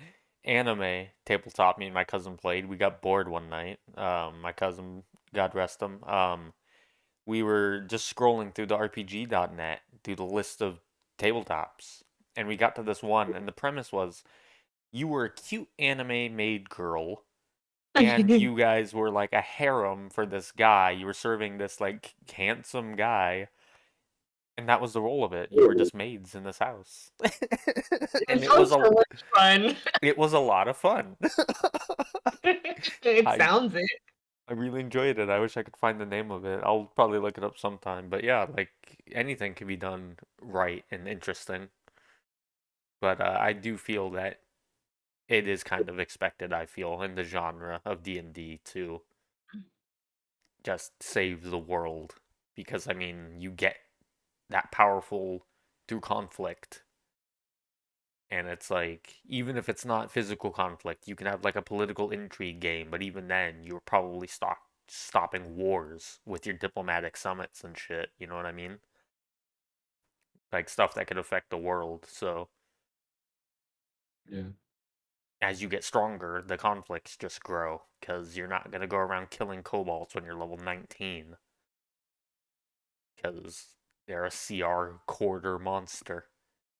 anime tabletop me and my cousin played. We got bored one night. My cousin, God rest him, we were just scrolling through the RPG.net, through the list of tabletops, and we got to this one, and the premise was you were a cute anime maid girl, and you guys were like a harem for this guy. You were serving this like handsome guy, and that was the role of it. You were just maids in this house. And It sounds so much fun. it was a lot of fun. It I sounds it. I really enjoyed it. I wish I could find the name of it. I'll probably look it up sometime. But yeah, like anything can be done right and interesting. But I do feel that it is kind of expected, I feel, in the genre of D&D to just save the world. Because, I mean, you get that powerful through conflict. And it's like, even if it's not physical conflict, you can have like a political intrigue game, but even then, you're probably stopping wars with your diplomatic summits and shit. You know what I mean? Like stuff that could affect the world. So Yeah. as you get stronger, the conflicts just grow because you're not gonna go around killing kobolds when you're level 19 because they're a CR quarter monster.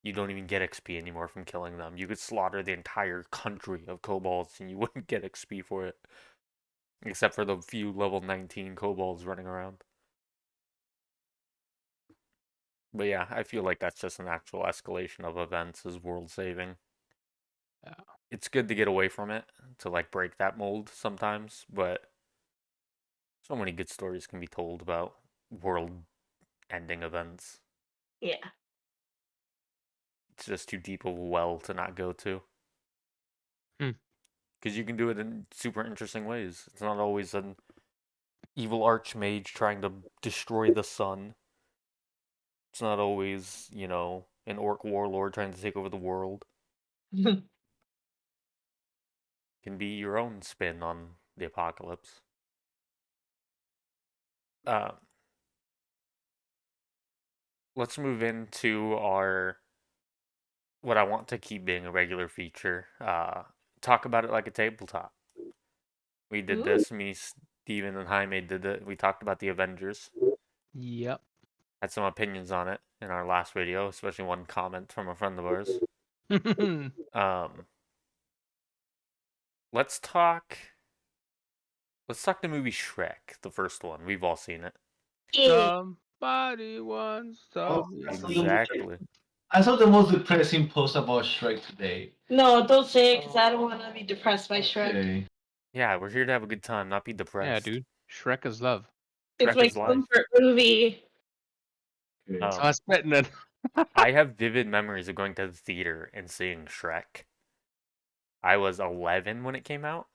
You don't even get XP anymore from killing them. You could slaughter the entire country of kobolds and you wouldn't get XP for it. Except for the few level 19 kobolds running around. But yeah, I feel like that's just an actual escalation of events as world saving. Yeah. It's good to get away from it, to like break that mold sometimes, but so many good stories can be told about world ending events. Yeah. It's just too deep of a well to not go to. Hmm. Because you can do it in super interesting ways. It's not always an evil archmage trying to destroy the sun. It's not always, an orc warlord trying to take over the world. It can be your own spin on the apocalypse. Uh, let's move into our what I want to keep being a regular feature. Talk about it like a tabletop. We did Ooh. this. Me, Steven, and Jaime did it. We talked about the Avengers. Yep. Had some opinions on it in our last video, especially one comment from a friend of ours. Um, let's talk. Let's talk the movie Shrek, the first one. We've all seen it. Yeah. Somebody once Oh, told me. Exactly. I saw the most depressing post about Shrek today. No, don't say it because I don't want to be depressed by Shrek. Okay. Yeah, we're here to have a good time, not be Yeah, depressed. dude. Shrek is love. It's Shrek my is life. comfort movie. Okay. So I spit in it. I have vivid memories of going to the theater and seeing Shrek. I was 11 when it came out.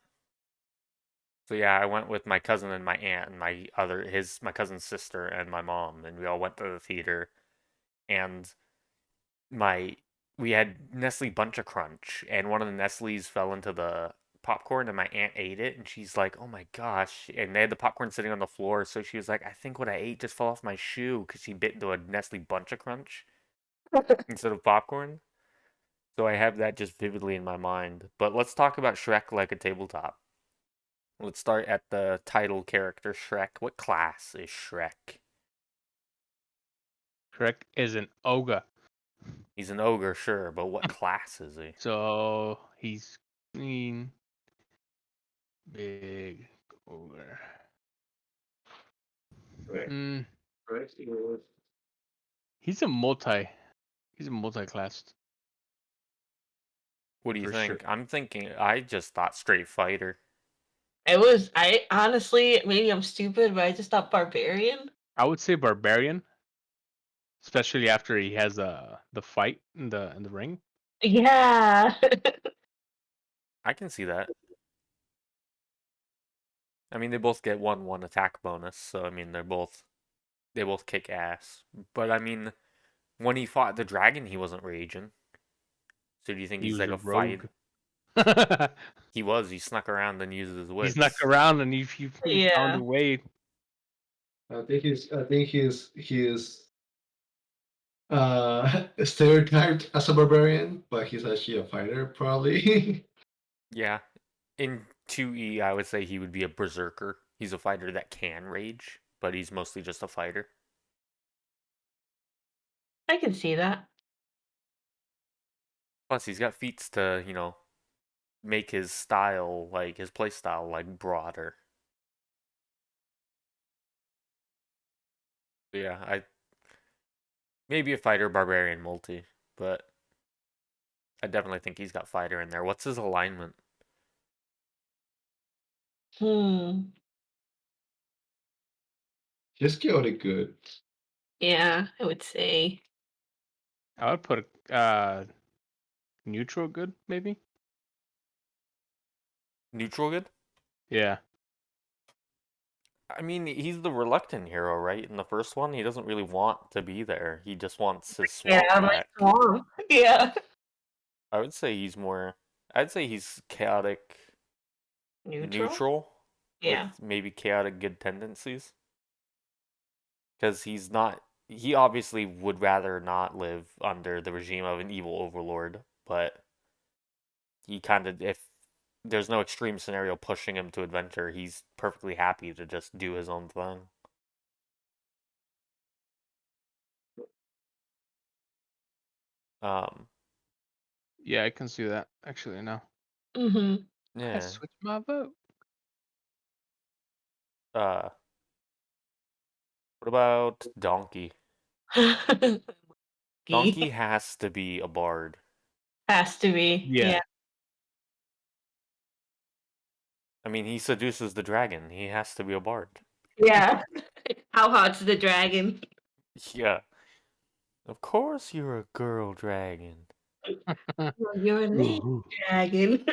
So yeah, I went with my cousin and my aunt and my cousin's sister and my mom, and we all went to the theater. And my we had Nestle Bunch of Crunch, and one of the Nestle's fell into the popcorn, and my aunt ate it, and she's like, "Oh my gosh!" And they had the popcorn sitting on the floor, so she was like, "I think what I ate just fell off my shoe," because she bit into a Nestle Bunch of Crunch instead of popcorn. So I have that just vividly in my mind. But let's talk about Shrek like a tabletop. Let's start at the title character, Shrek. What class is Shrek? Shrek is an ogre. He's an ogre, sure, but what class is he? So he's clean, big ogre. Right. Mm, Right. he's a multi. He's a multi-class What do you for sure. think? I'm thinking, I just thought straight fighter. I honestly, maybe I'm stupid, but I just thought barbarian. I would say barbarian, especially after he has the fight in the ring. Yeah. I can see that. I mean, they both get one attack bonus, so I mean, they both kick ass. But I mean, when he fought the dragon, he wasn't raging. So do you think He he's was like a a fight? rogue. He was. He snuck around and used his He snuck wits. around and he found Yeah. a way. I think he's stereotyped as a barbarian, but he's actually a fighter, probably. Yeah. In 2E, I would say he would be a berserker. He's a fighter that can rage, but he's mostly just a fighter. I can see that. Plus, he's got feats to, make his style, like his play style, like broader. Yeah, I maybe a fighter barbarian multi, but I definitely think he's got fighter in there. What's his alignment? Hmm. He's chaotic good. Yeah, I would say. I would put neutral good maybe. Neutral good? Yeah. I mean, he's the reluctant hero, right? In the first one, he doesn't really want to be there. He just wants his Yeah, swamp my back. song. Yeah. I would say he's more. I'd say he's chaotic Neutral? neutral with Yeah. maybe chaotic good tendencies. Because he's not. He obviously would rather not live under the regime of an evil overlord, but he kind of, if there's no extreme scenario pushing him to adventure, he's perfectly happy to just do his own thing. Um, Yeah, I can see that actually now. Mm-hmm. I yeah. switched my vote. Uh, what about Donkey? Donkey has to be a bard. Has to be. Yeah. Yeah. I mean, he seduces the dragon. He has to be a bard. Yeah. How hot's the dragon? Yeah. Of course you're a girl dragon. Well, you're a lady Ooh. dragon.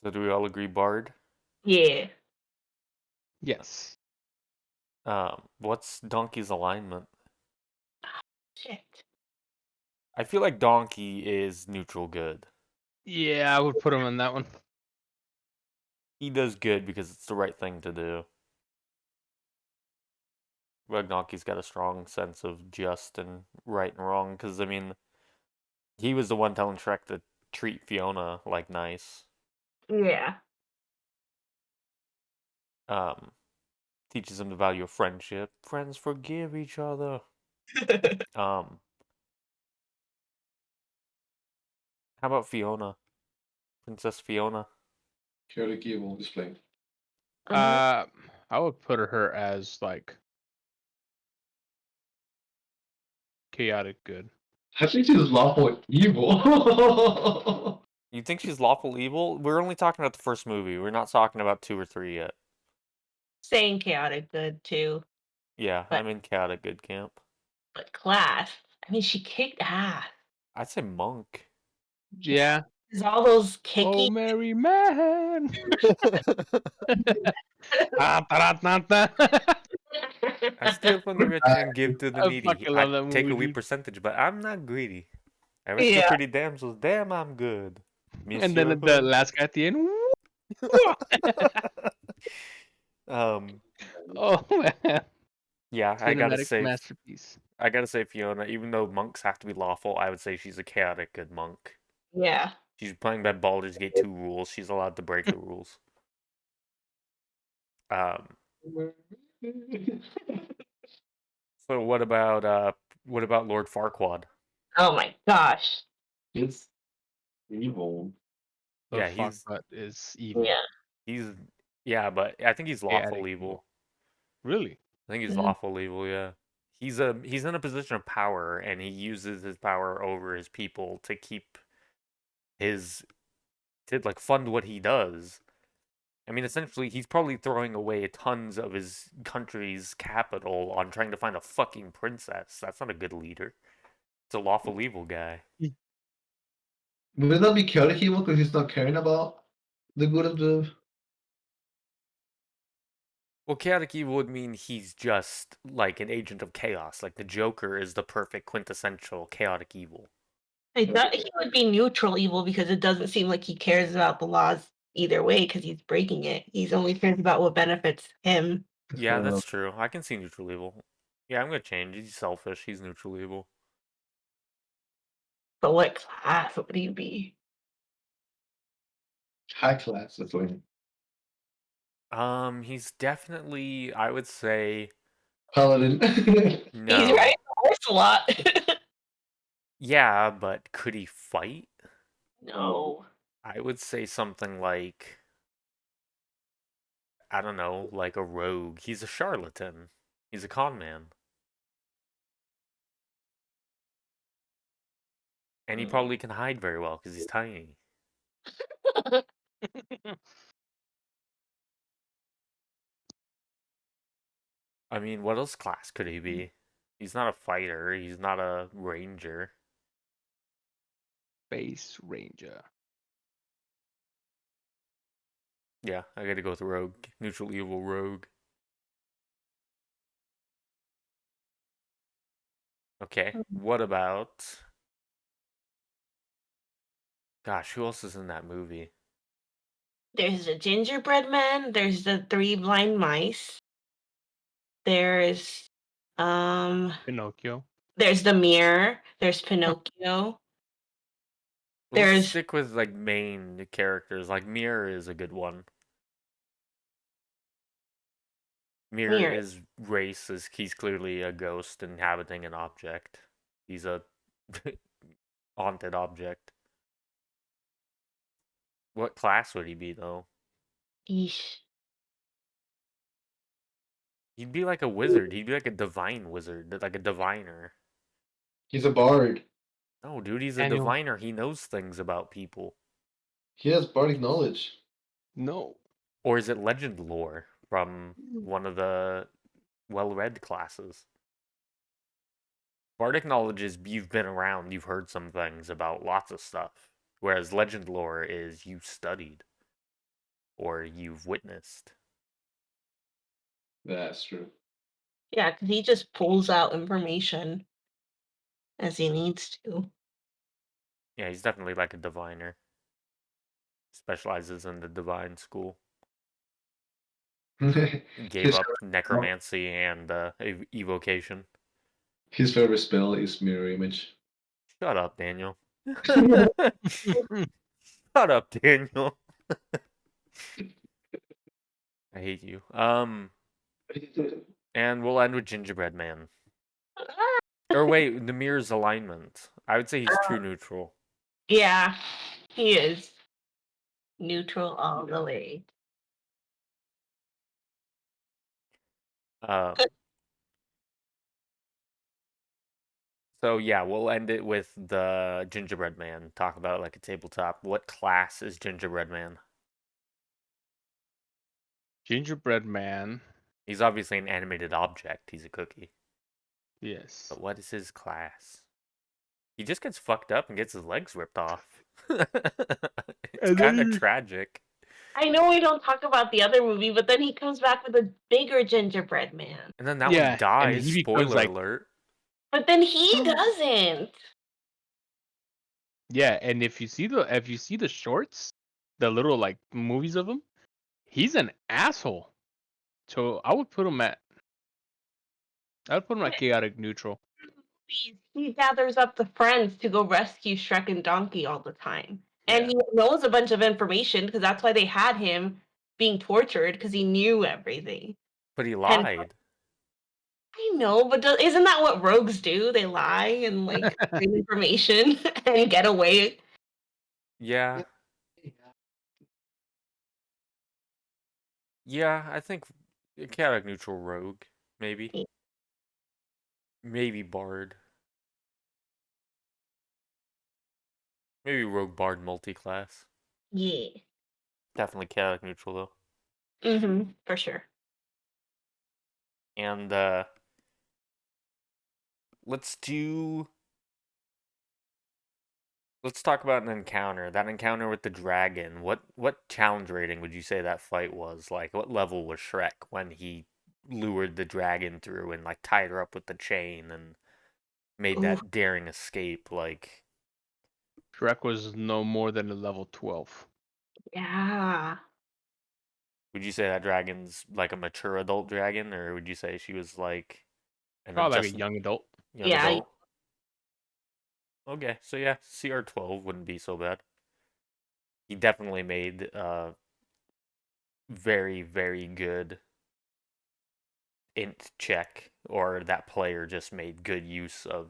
So do we all agree bard? Yeah. Yes. What's Donkey's alignment? Shit. I feel like Donkey is neutral good. Yeah, I would put him in that one. He does good because it's the right thing to do. But Donkey's got a strong sense of just and right and wrong because, I mean, he was the one telling Shrek to treat Fiona like nice. Yeah. Um, Teaches him the value of friendship. Friends forgive each other. Um, how about Fiona? Princess Fiona? Chaotic evil display. I would put her as like chaotic good. I think she's lawful evil. You think she's lawful evil? We're only talking about the first movie. We're not talking about 2 or 3 yet. Saying chaotic good too. Yeah, But I'm in chaotic good camp. but class. I mean she kicked ass. I'd say monk. Yeah. Yeah. Is all those Oh, kicking. merry man. I steal from the rich and give to the I needy. fucking I love that take movie, a wee dude. percentage, but I'm not greedy. I rescue Yeah. pretty damsels. Damn, I'm good. And then Monsieur the Hood. last guy at the end. um, Oh man, yeah, cinematic masterpiece. I gotta say, Fiona. Even though monks have to be lawful, I would say she's a chaotic good monk. Yeah. She's playing by Baldur's Gate 2 rules. She's allowed to break the rules. Um, so what about Lord Farquaad? Oh my gosh. It's evil. Lord Yeah, Farquaad is evil. Yeah. he's yeah, but I think he's lawful Chaotic evil. evil. Really? I think he's Mhm. lawful evil, yeah. He's in a position of power and he uses his power over his people to keep his to like fund what he does. I mean, essentially, he's probably throwing away tons of his country's capital on trying to find a fucking princess. That's not a good leader. It's a lawful evil guy. Would it not be chaotic evil because he's not caring about the good of the? Well, chaotic evil would mean he's just like an agent of chaos. Like the Joker is the perfect quintessential chaotic evil. I thought he would be neutral evil because it doesn't seem like he cares about the laws either way because he's breaking it. He's only cares about what benefits him. Yeah, that's true. I can see neutral evil. Yeah, I'm gonna change. He's selfish. He's neutral evil. But what class would he be? High class. That's what. He's definitely, I would say, Paladin. He's no. riding a horse a lot. Yeah, but could he fight? No. I would say something like, I don't know, like a rogue. He's a charlatan. He's a con man. And he probably can hide very well because he's tiny. I mean, what else class could he be? He's not a fighter. He's not a ranger. Space Ranger. Yeah, I gotta go with rogue. Neutral evil rogue. Okay, what about... Gosh, who else is in that movie? There's the gingerbread man. There's the three blind mice. There's um. Pinocchio. There's the mirror. There's Pinocchio. Let's There's stick with like main characters. Like Mirror is a good one. Mirror mirror. is race is he's clearly a ghost inhabiting an object. He's a haunted object. What class would he be though? Yeesh. He'd be like a wizard. He'd be like a divine wizard, like a diviner. He's a bard. No, dude, he's a Daniel. diviner. He knows things about people. He has bardic knowledge. No. Or is it legend lore from one of the well-read classes? Bardic knowledge is you've been around, you've heard some things about lots of stuff. Whereas legend lore is you studied or you've witnessed. That's true. Yeah, because he just pulls out information as he needs to. Yeah, he's definitely like a diviner. Specializes in the divine school. Gave his, up necromancy and evocation. his favorite spell is mirror image. Shut up, Daniel. Shut up, Daniel. I hate you. And we'll end with Gingerbread Man. Or wait, the mirror's alignment. I would say he's true neutral. Yeah, he is neutral all the way. Um, so yeah, we'll end it with the Gingerbread Man. Talk about it like a tabletop. What class is Gingerbread Man? Gingerbread Man. He's obviously an animated object. He's a cookie. Yes. But what is his class? He just gets fucked up and gets his legs ripped off. It's And kind of then tragic. I know we don't talk about the other movie, but then he comes back with a bigger gingerbread man. And then that one yeah, and dies. he becomes Spoiler like alert. But then he doesn't. yeah, and if you see the shorts, the little like movies of him, he's an asshole. So I would put him at chaotic neutral. He gathers up the friends to go rescue Shrek and Donkey all the time. And Yeah. he knows a bunch of information because that's why they had him being tortured because he knew everything. But he And lied. I know, but isn't that what rogues do? They lie and like hide information and get away. Yeah. Yeah, I think a chaotic neutral rogue, maybe. Maybe bard. Maybe rogue bard multi-class. Yeah. Definitely chaotic neutral though. Mm-hmm. For sure. And let's talk about an encounter. That encounter with the dragon. What challenge rating would you say that fight was? Like what level was Shrek when he lured the dragon through and like tied her up with the chain and made Ooh, that daring escape? Like Shrek was no more than a level 12. yeah. would you say that dragon's like a mature adult dragon, or would you say she was like Probably like a just young adult. young Yeah. adult? Okay, so yeah, CR12 wouldn't be so bad. He definitely made very, very good int check, or that player just made good use of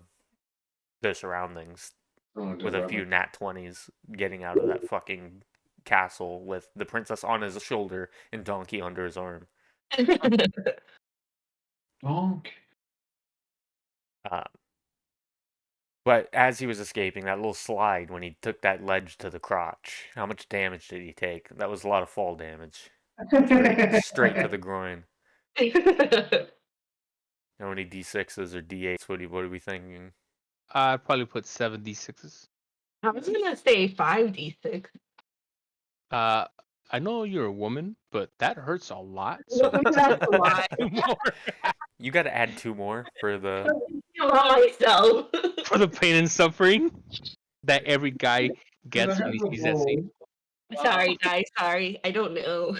their surroundings Oh, with the a few rabbit. nat 20s getting out of that fucking castle with the princess on his shoulder and Donkey under his arm. Donk. Uh, but as he was escaping, that little slide when he took that ledge to the crotch, how much damage did he take? That was a lot of fall damage. Straight to the groin. How many D6s or D8s? What are we thinking? I'd probably put 76s. I was gonna say 5d6. Uh, I know you're a woman, but that hurts a lot. So That's a lot. more You got to add 2 more for the. About myself. for the pain and suffering that every guy Can I gets when have he the sees that scene. ball? Sorry, guys. Sorry. I don't know.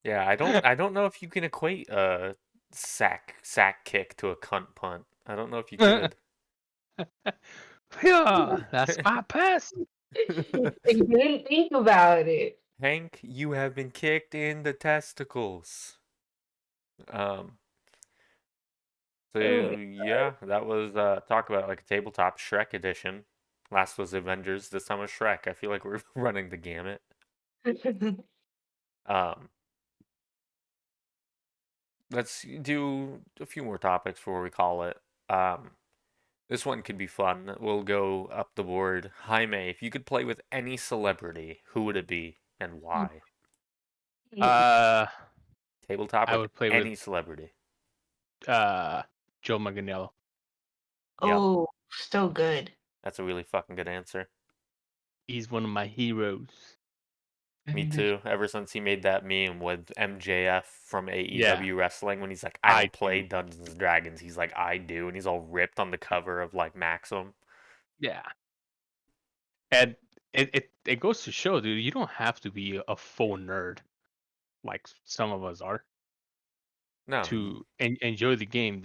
Yeah, I don't know if you can equate a sack kick to a cunt punt. I don't know if you could. Yeah, that's my pass. I didn't think about it. Hank, you have been kicked in the testicles. Um. So Oh yeah, that was talk about like a tabletop Shrek edition. Last was Avengers. This time was Shrek. I feel like we're running the gamut. my God. Um. Let's do a few more topics before we call it. Um. This one could be fun. We'll go up the board. Jaime, if you could play with any celebrity, who would it be and why? Uh, Tabletop I with would play with any celebrity. Joe Manganiello. Yep, Oh, so good. that's a really fucking good answer. He's one of my heroes. Me too. Ever since he made that meme with MJF from Yeah, AEW wrestling when he's like, I I don't play do. Dungeons and Dragons. He's like, I do. And he's all ripped on the cover of like Maxim. Yeah, and it goes to show, dude, you don't have to be a full nerd like some of us are No, to enjoy the game.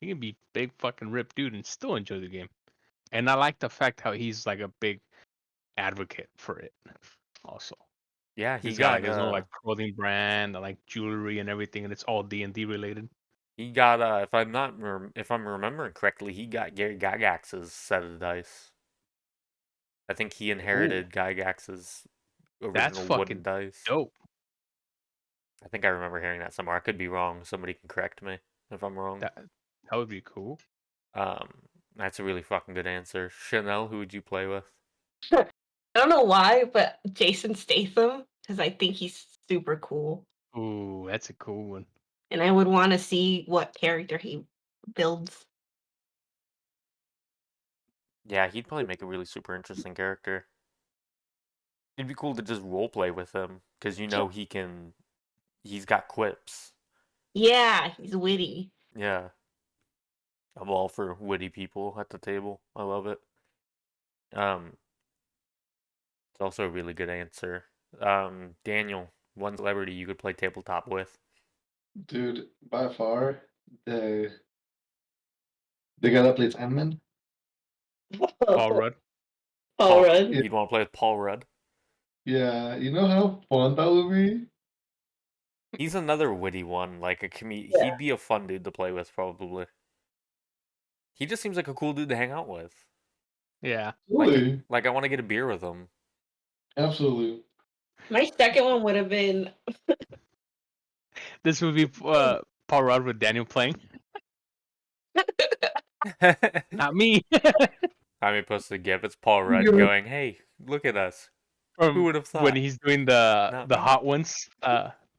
You can be big fucking ripped dude and still enjoy the game. And I like the fact how he's like a big advocate for it. Also, yeah, he this guy like got his own like clothing brand, like jewelry and everything, and it's all D&D related. if I'm not if I'm remembering correctly, he got Gary Gygax's set of dice. I think he Ooh, inherited Gygax's that's original wooden fucking dice. dope. I think I remember hearing that somewhere. I could be wrong. Somebody can correct me if I'm wrong. That would be cool. Um, that's a really fucking good answer. Chanel, who would you play with? I don't know why, but Jason Statham, because I think he's super cool. Ooh, that's a cool one. And I would want to see what character he builds. Yeah, he'd probably make a really super interesting character. It'd be cool to just roleplay with him, because you know he's got quips. Yeah, he's witty. Yeah. I'm all for witty people at the table. I love it. Um, it's also a really good answer. Daniel, one celebrity you could play tabletop with. Dude, by far, the the guy that plays Ant-Man. Paul Rudd. Paul Rudd. You'd want to play with Paul Rudd? Yeah, you know how fun that would be? He's another witty one, like a Yeah. He'd be a fun dude to play with, probably. He just seems like a cool dude to hang out with. Yeah. Really? Like I want to get a beer with him. Absolutely. My second one would have been This would be Paul Rudd with Daniel playing. Not me. I mean, posted a gif. It's Paul Rudd going, "Hey, look at us. Who would have When thought? he's doing Not the me." hot ones.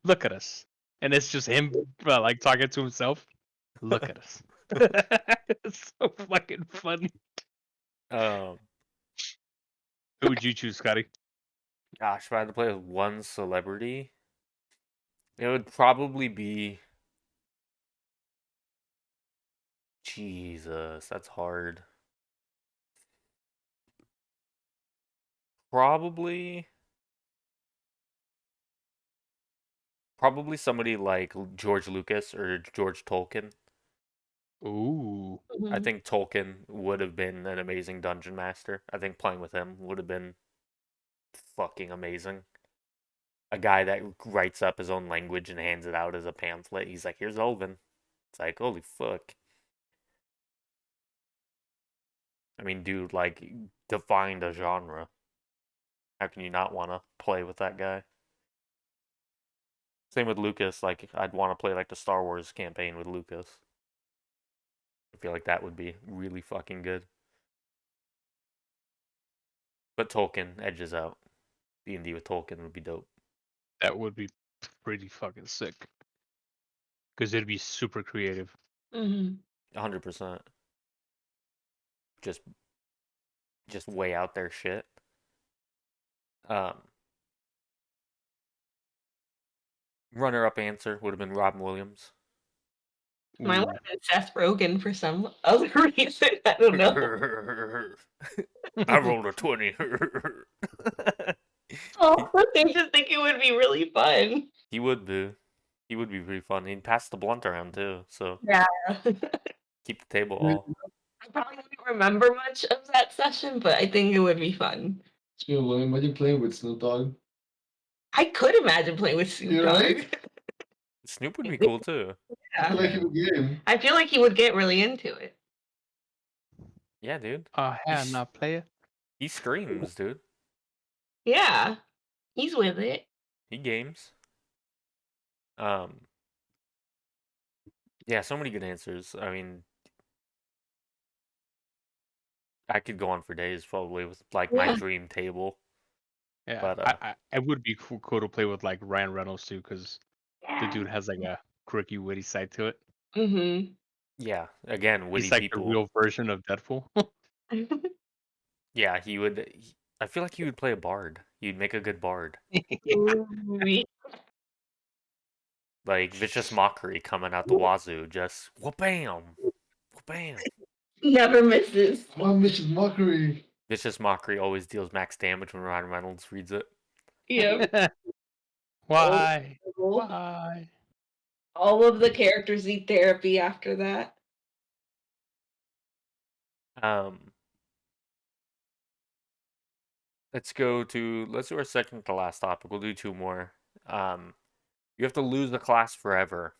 Look at us, and it's just him like talking to himself. Look at us. It's so fucking funny. Um, Who would you choose, Scotty? gosh, if I had to play with one celebrity, it would probably be Jesus. That's hard. Probably somebody like George Lucas or George Tolkien. Ooh. I think Tolkien would have been an amazing dungeon master. I think playing with him would have been fucking amazing. A guy that writes up his own language and hands it out as a pamphlet. He's like, "Here's Elven." It's like, holy fuck. I mean, dude, like, defined a genre. How can you not want to play with that guy? Same with Lucas. Like, I'd want to play like the Star Wars campaign with Lucas. I feel like that would be really fucking good. But Tolkien edges out. D&D with Tolkien would be dope. That would be pretty fucking sick. Because it'd be super creative. 100%. Just way out there shit. Runner-up answer would have been Robin Williams. Mine would have been Seth Rogen for some other reason. I don't know. I rolled a 20. Oh, I just think it would be really fun. He would be. He would be pretty fun. He'd pass the blunt around too, so Yeah. keep the table all. I probably wouldn't remember much of that session, but I think it would be fun. Still, imagine playing with Snoop Dogg. I could imagine playing with Snoop You're Dogg. right. Snoop would be cool too. I feel like he would game. I feel like he would get really into it. Yeah, dude. Yeah, not player. He screams, dude. Yeah, he's with it. He games. Yeah, so many good answers. I mean, I could go on for days probably with like my Yeah. dream table. Yeah, But I would be cool to play with like Ryan Reynolds too, because the Yeah. dude has like a quirky, witty side to it. Mm-hmm. yeah, again, witty He's like people. the real version of Deadpool. Yeah, he would. I feel like he would play a bard. He'd make a good bard. Like vicious mockery coming out the wazoo, just wha-bam, wha-bam. Never misses. Come on, Mrs. Mockery. Vicious mockery always deals max damage when Ryan Reynolds reads it. Yep. Why? Oh, Why? all of the characters need therapy after that. Let's do our second to last topic. We'll do two more. You have to lose the class forever.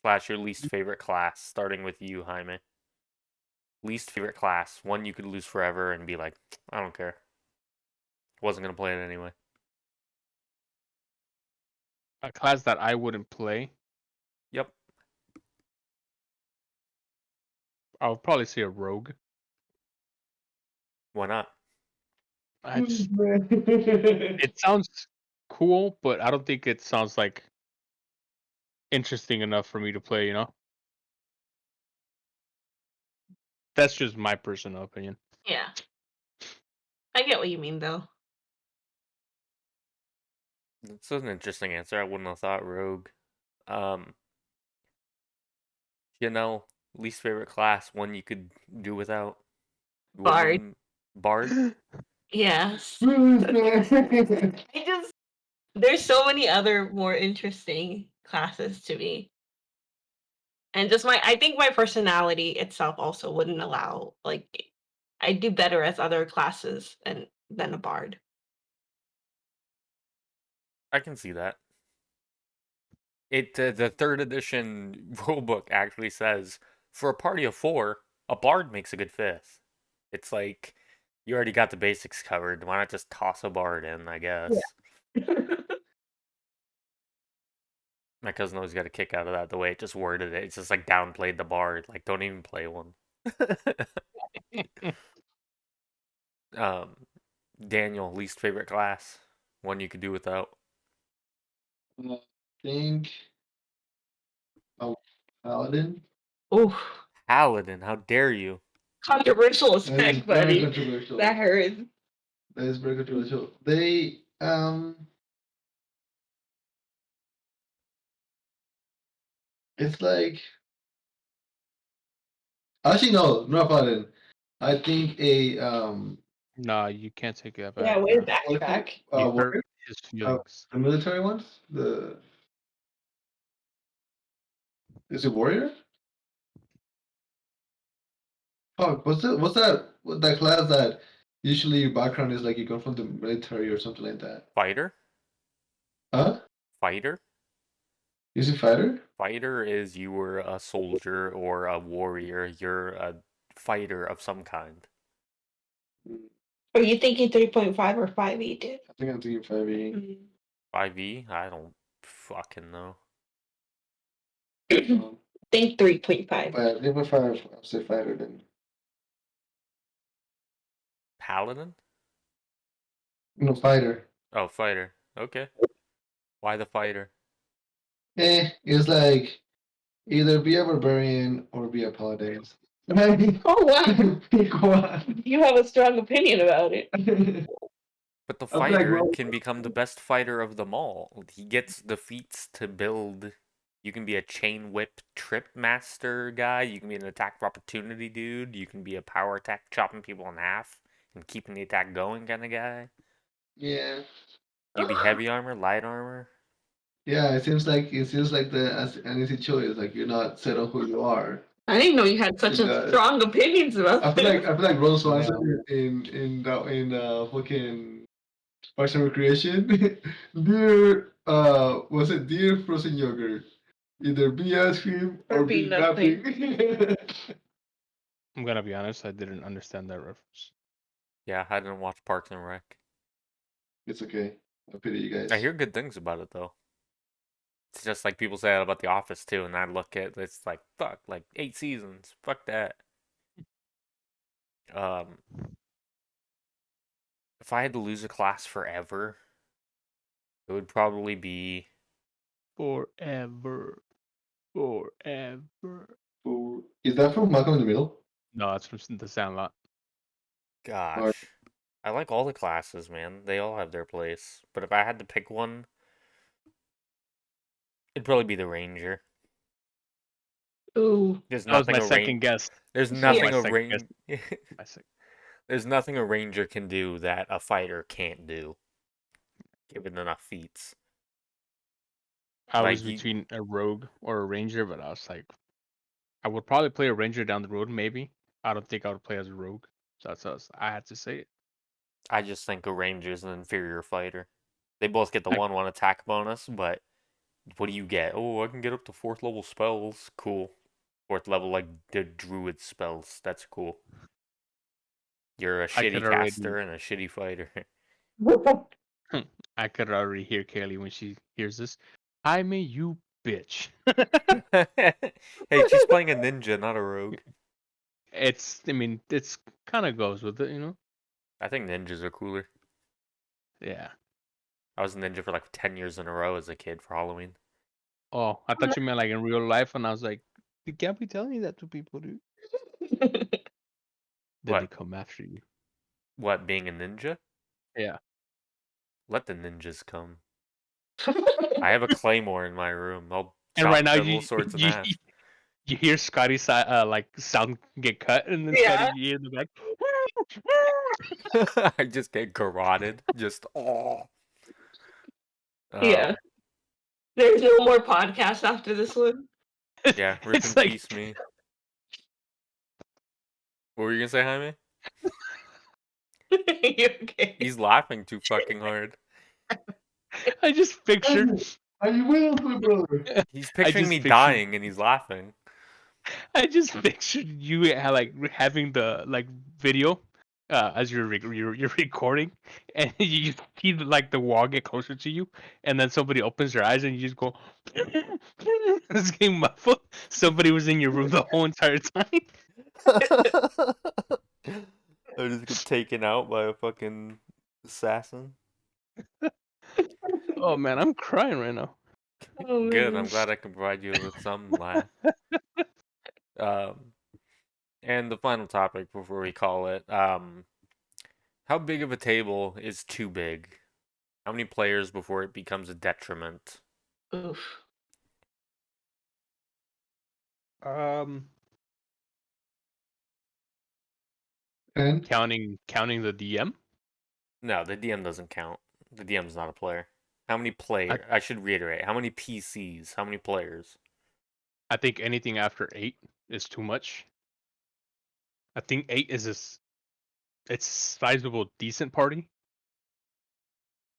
Slash your least favorite class, starting with you, Jaime. Least favorite class, one you could lose forever and be like, I don't care. Wasn't gonna play it anyway. A class that I wouldn't play. Yep. I would probably say a rogue. Why not? It sounds cool, but I don't think it sounds like interesting enough for me to play. You know, That's just my personal opinion. Yeah. I get what you mean, though. That's an interesting answer. I wouldn't have thought rogue. Um, least favorite class, one you could do without. What Bard. one? Bard? Yes. I just there's so many other more interesting classes to me. And just I think my personality itself also wouldn't allow I do better as other classes than a bard. I can see that. The third edition rulebook actually says for a party of 4, a bard makes a good fifth. It's like you already got the basics covered. Why not just toss a bard in? I guess. My cousin always got a kick out of that. The way it just worded it, it's just like downplayed the bard. Like, don't even play one. Daniel, least favorite class, one you could do without. I think Paladin. Ooh, Paladin, how dare you? controversial as That is heck, very buddy. controversial. That hurts. That is very controversial. They it's like actually no, not Paladin. I think a Nah, you can't take that back. Yeah, way to what is it? backtrack. You hurt Warrior? his feelings. The military ones? Is it warrior? Fuck, what's that class that usually your background is like you come from the military or something like that? Fighter? Huh? Fighter? Is it fighter? Fighter is you were a soldier or a warrior. You're a fighter of some kind. Are you thinking 3.5 or 5e, dude? I think I'm thinking 5e. 5e? I don't fucking know. Think 3.5. But I think with 5, I'll say fighter then. Paladin? No, fighter. Oh, fighter. Okay. Why the fighter? It's like either be a barbarian or be a paladin. Oh wow, Pick one. you have a strong opinion about it. But the I feel like fighter well, can become the best fighter of them all. He gets the feats to build. You can be a chain whip trip master guy. You can be an attack of opportunity dude. You can be a power attack chopping people in half and keeping the attack going kind of guy. yeah. You can be heavy armor, light armor. Yeah, it seems like an easy choice. Like you're not set on who you are. I didn't know you had such strong opinions about I feel like Ron Swanson No. in fucking Parks and Recreation. Dear was it dear frozen yogurt? Either be ice cream or be nothing. I'm gonna be honest, I didn't understand that reference. Yeah, I didn't watch Parks and Rec. It's okay. I pity you guys. I hear good things about it though. It's just like people say that about The Office too, and I look at it's like fuck, like 8 seasons. Fuck that. Um, if I had to lose a class forever, it would probably be Forever. Forever. Is that from Malcolm in the Middle? No, it's from the Sandlot. gosh. I like all the classes, man. They all have their place. But if I had to pick one, it'd probably be the Ranger. Ooh, There's That was nothing my second guess. There's That was nothing my a second guess. ranger. My sec- There's nothing a ranger can do that a fighter can't do, given enough feats. I Like was you, between a rogue or a ranger, but I was like, I would probably play a ranger down the road, maybe. I don't think I would play as a rogue. So that's us. I had to say it. I just think a ranger's an inferior fighter. They both get the I- 1/1 attack bonus, but what do you get? Oh, I can get up to 4th level spells. Cool. 4th level, like the druid spells. That's cool. You're a I could shitty caster and a shitty fighter. I could already hear Kaylee when she hears this. Jaime, you bitch. Hey, she's playing a ninja, not a rogue. I mean, it's kind of goes with it, you know? I think ninjas are cooler. Yeah. I was a ninja for like 10 years in a row as a kid for Halloween. Oh, I thought you meant like in real life, and I was like, you can't be telling that to people, dude. then they What? come after you. What, being a ninja? Yeah. Let the ninjas come. I have a claymore in my room. I'll And right chop now their little swords in you half. you hear Scotty's like sound get cut, and then Scotty Yeah. you hear in the back. I just get garroted. Just Yeah. um There's no more podcasts after this one. yeah, rip It's in like peace me. What were you gonna say, Jaime? You okay? He's laughing too fucking hard. I just pictured. Are you well, my brother? He's I picturing just me pictured. dying and he's laughing. I just pictured you like having the video as you're recording, and you see like the wall get closer to you, and then somebody opens their eyes and you just go. This game muffled. Somebody was in your room the whole entire time. I just get taken out by a fucking assassin. Oh man, I'm crying right now. Oh Good, man. I'm glad I can provide you with some laugh. Um, and the final topic before we call it, how big of a table is too big? How many players before it becomes a detriment? Oof. Um, And counting the DM. No, the DM doesn't count. The DM's not a player. How many I I should reiterate, how many PCs? How many players? I think anything after 8 is too much. I think 8 is it's sizable, decent party.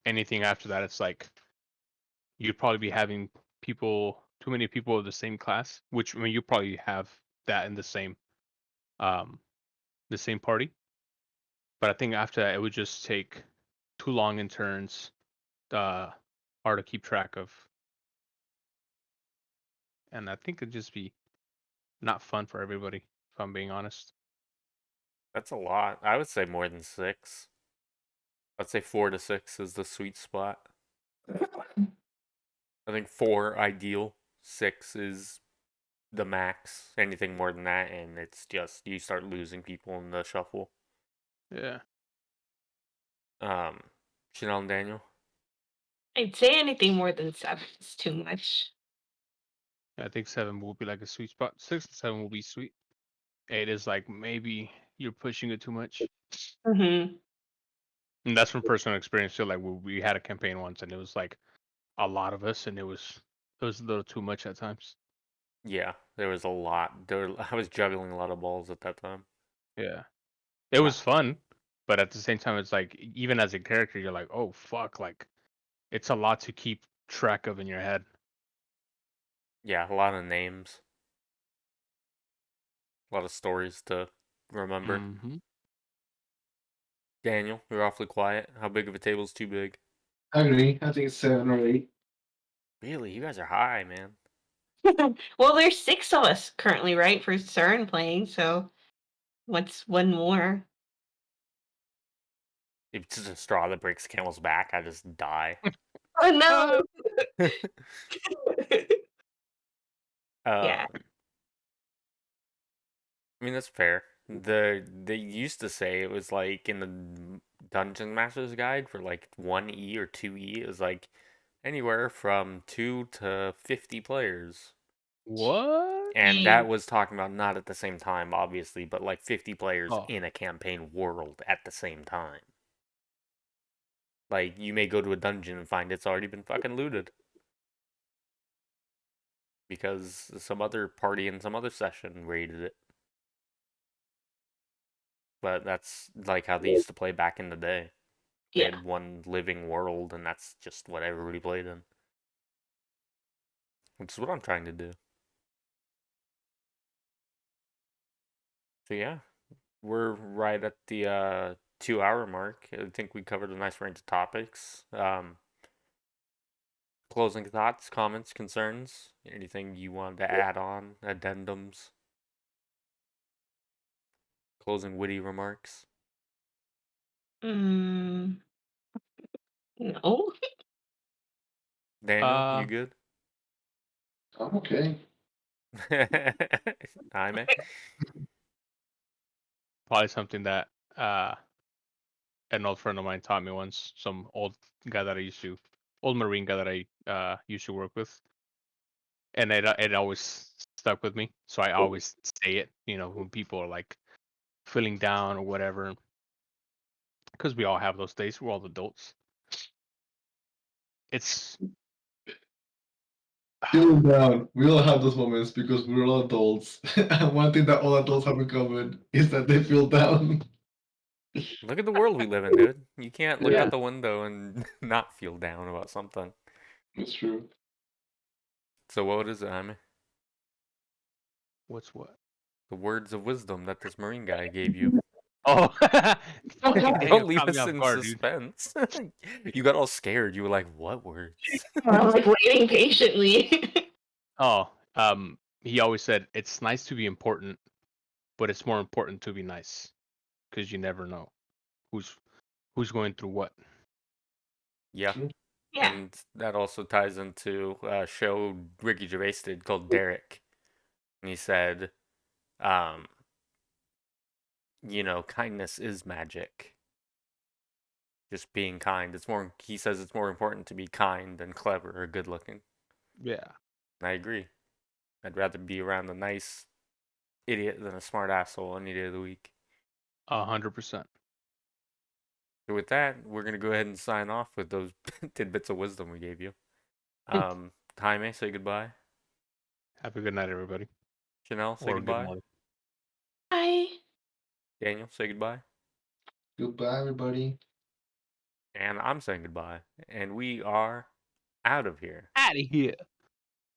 Anything after that, it's like you'd probably be having too many people of the same class, which I mean you probably have that in um the same party. But I think after that, it would just take too long in turns, hard to keep track of, and I think it'd just be not fun for everybody. If I'm being honest. That's a lot. I would say more than 6. I'd say 4 to 6 is the sweet spot. I think 4 ideal, 6 is the max. Anything more than that, and it's just you start losing people in the shuffle. Yeah. Um, Chanel and Daniel. I'd say anything more than 7 is too much. I think 7 will be like a sweet spot. 6 and 7 will be sweet. 8 is like maybe you're pushing it too much. Mm-hmm. And that's from personal experience too. Like we had a campaign once, and it was like a lot of us, and it was a little too much at times. Yeah, there was a lot. I was juggling a lot of balls at that time. Yeah, it Nah, was fun, but at the same time, it's like even as a character, you're like, oh fuck, like it's a lot to keep track of in your head. yeah, a lot of names, a lot of stories to remember. Mm-hmm. Daniel, you're awfully quiet. How big of a table's too big? I agree. I think it's 7 or 8. Really, you guys are high, man. Well, there's 6 of us currently, right, for CERN playing, so what's one more? If it's just a straw that breaks the camel's back, I just die. Oh no! Yeah. I mean that's fair. They used to say it was like in the Dungeon Master's Guide for like 1E or 2E, it was like anywhere from 2 to 50 players. What? And that Dang. was talking about not at the same time, obviously, but like 50 players Oh, in a campaign world at the same time. Like, you may go to a dungeon and find it's already been fucking looted. Because some other party in some other session raided it. But that's like how they used to play back in the day. They Yeah. had one living world, and that's just what everybody played in. Which is what I'm trying to do. So yeah, we're right at the 2 hour mark. I think we covered a nice range of topics. Closing thoughts, comments, concerns, anything you wanted to add on, addendums, closing witty remarks. Mm, no. Daniel, you uh, good? I'm okay. Jaime? probably something that an old friend of mine taught me once. Some old guy that old Marine guy that I used to work with, and it always stuck with me. So I always say it. When people are like feeling down or whatever, because we all have those days. We're all adults. It's Feeling down. We all have those moments because we're all adults. And one thing that all adults have in common is that they feel down. Look at the world we live in, dude. You can't look Yeah. out the window and not feel down about something. It's true. So what is it, Jaime? what's what? The words of wisdom that this Marine guy gave you. Oh, Okay. dang, Don't it leave caught me us off in guard, dude. suspense. You got all scared. You were like, what words? I'm like waiting patiently. Oh, he always said it's nice to be important, but it's more important to be nice, because you never know who's going through what. Yeah. Yeah. And that also ties into a show Ricky Gervais did called Derek. And he said, um, kindness is magic. Just being kind. He says it's more important to be kind than clever or good looking. Yeah, And I agree. I'd rather be around a nice idiot than a smart asshole any day of the week. 100%. So with that, we're going to go ahead and sign off with those tidbits of wisdom we gave you. Jaime, say goodbye. Have a good night, everybody, Chanel, say or a good goodbye. morning. Bye. Daniel, say goodbye. Goodbye, everybody. And I'm saying goodbye. And we are out of here. Out of here.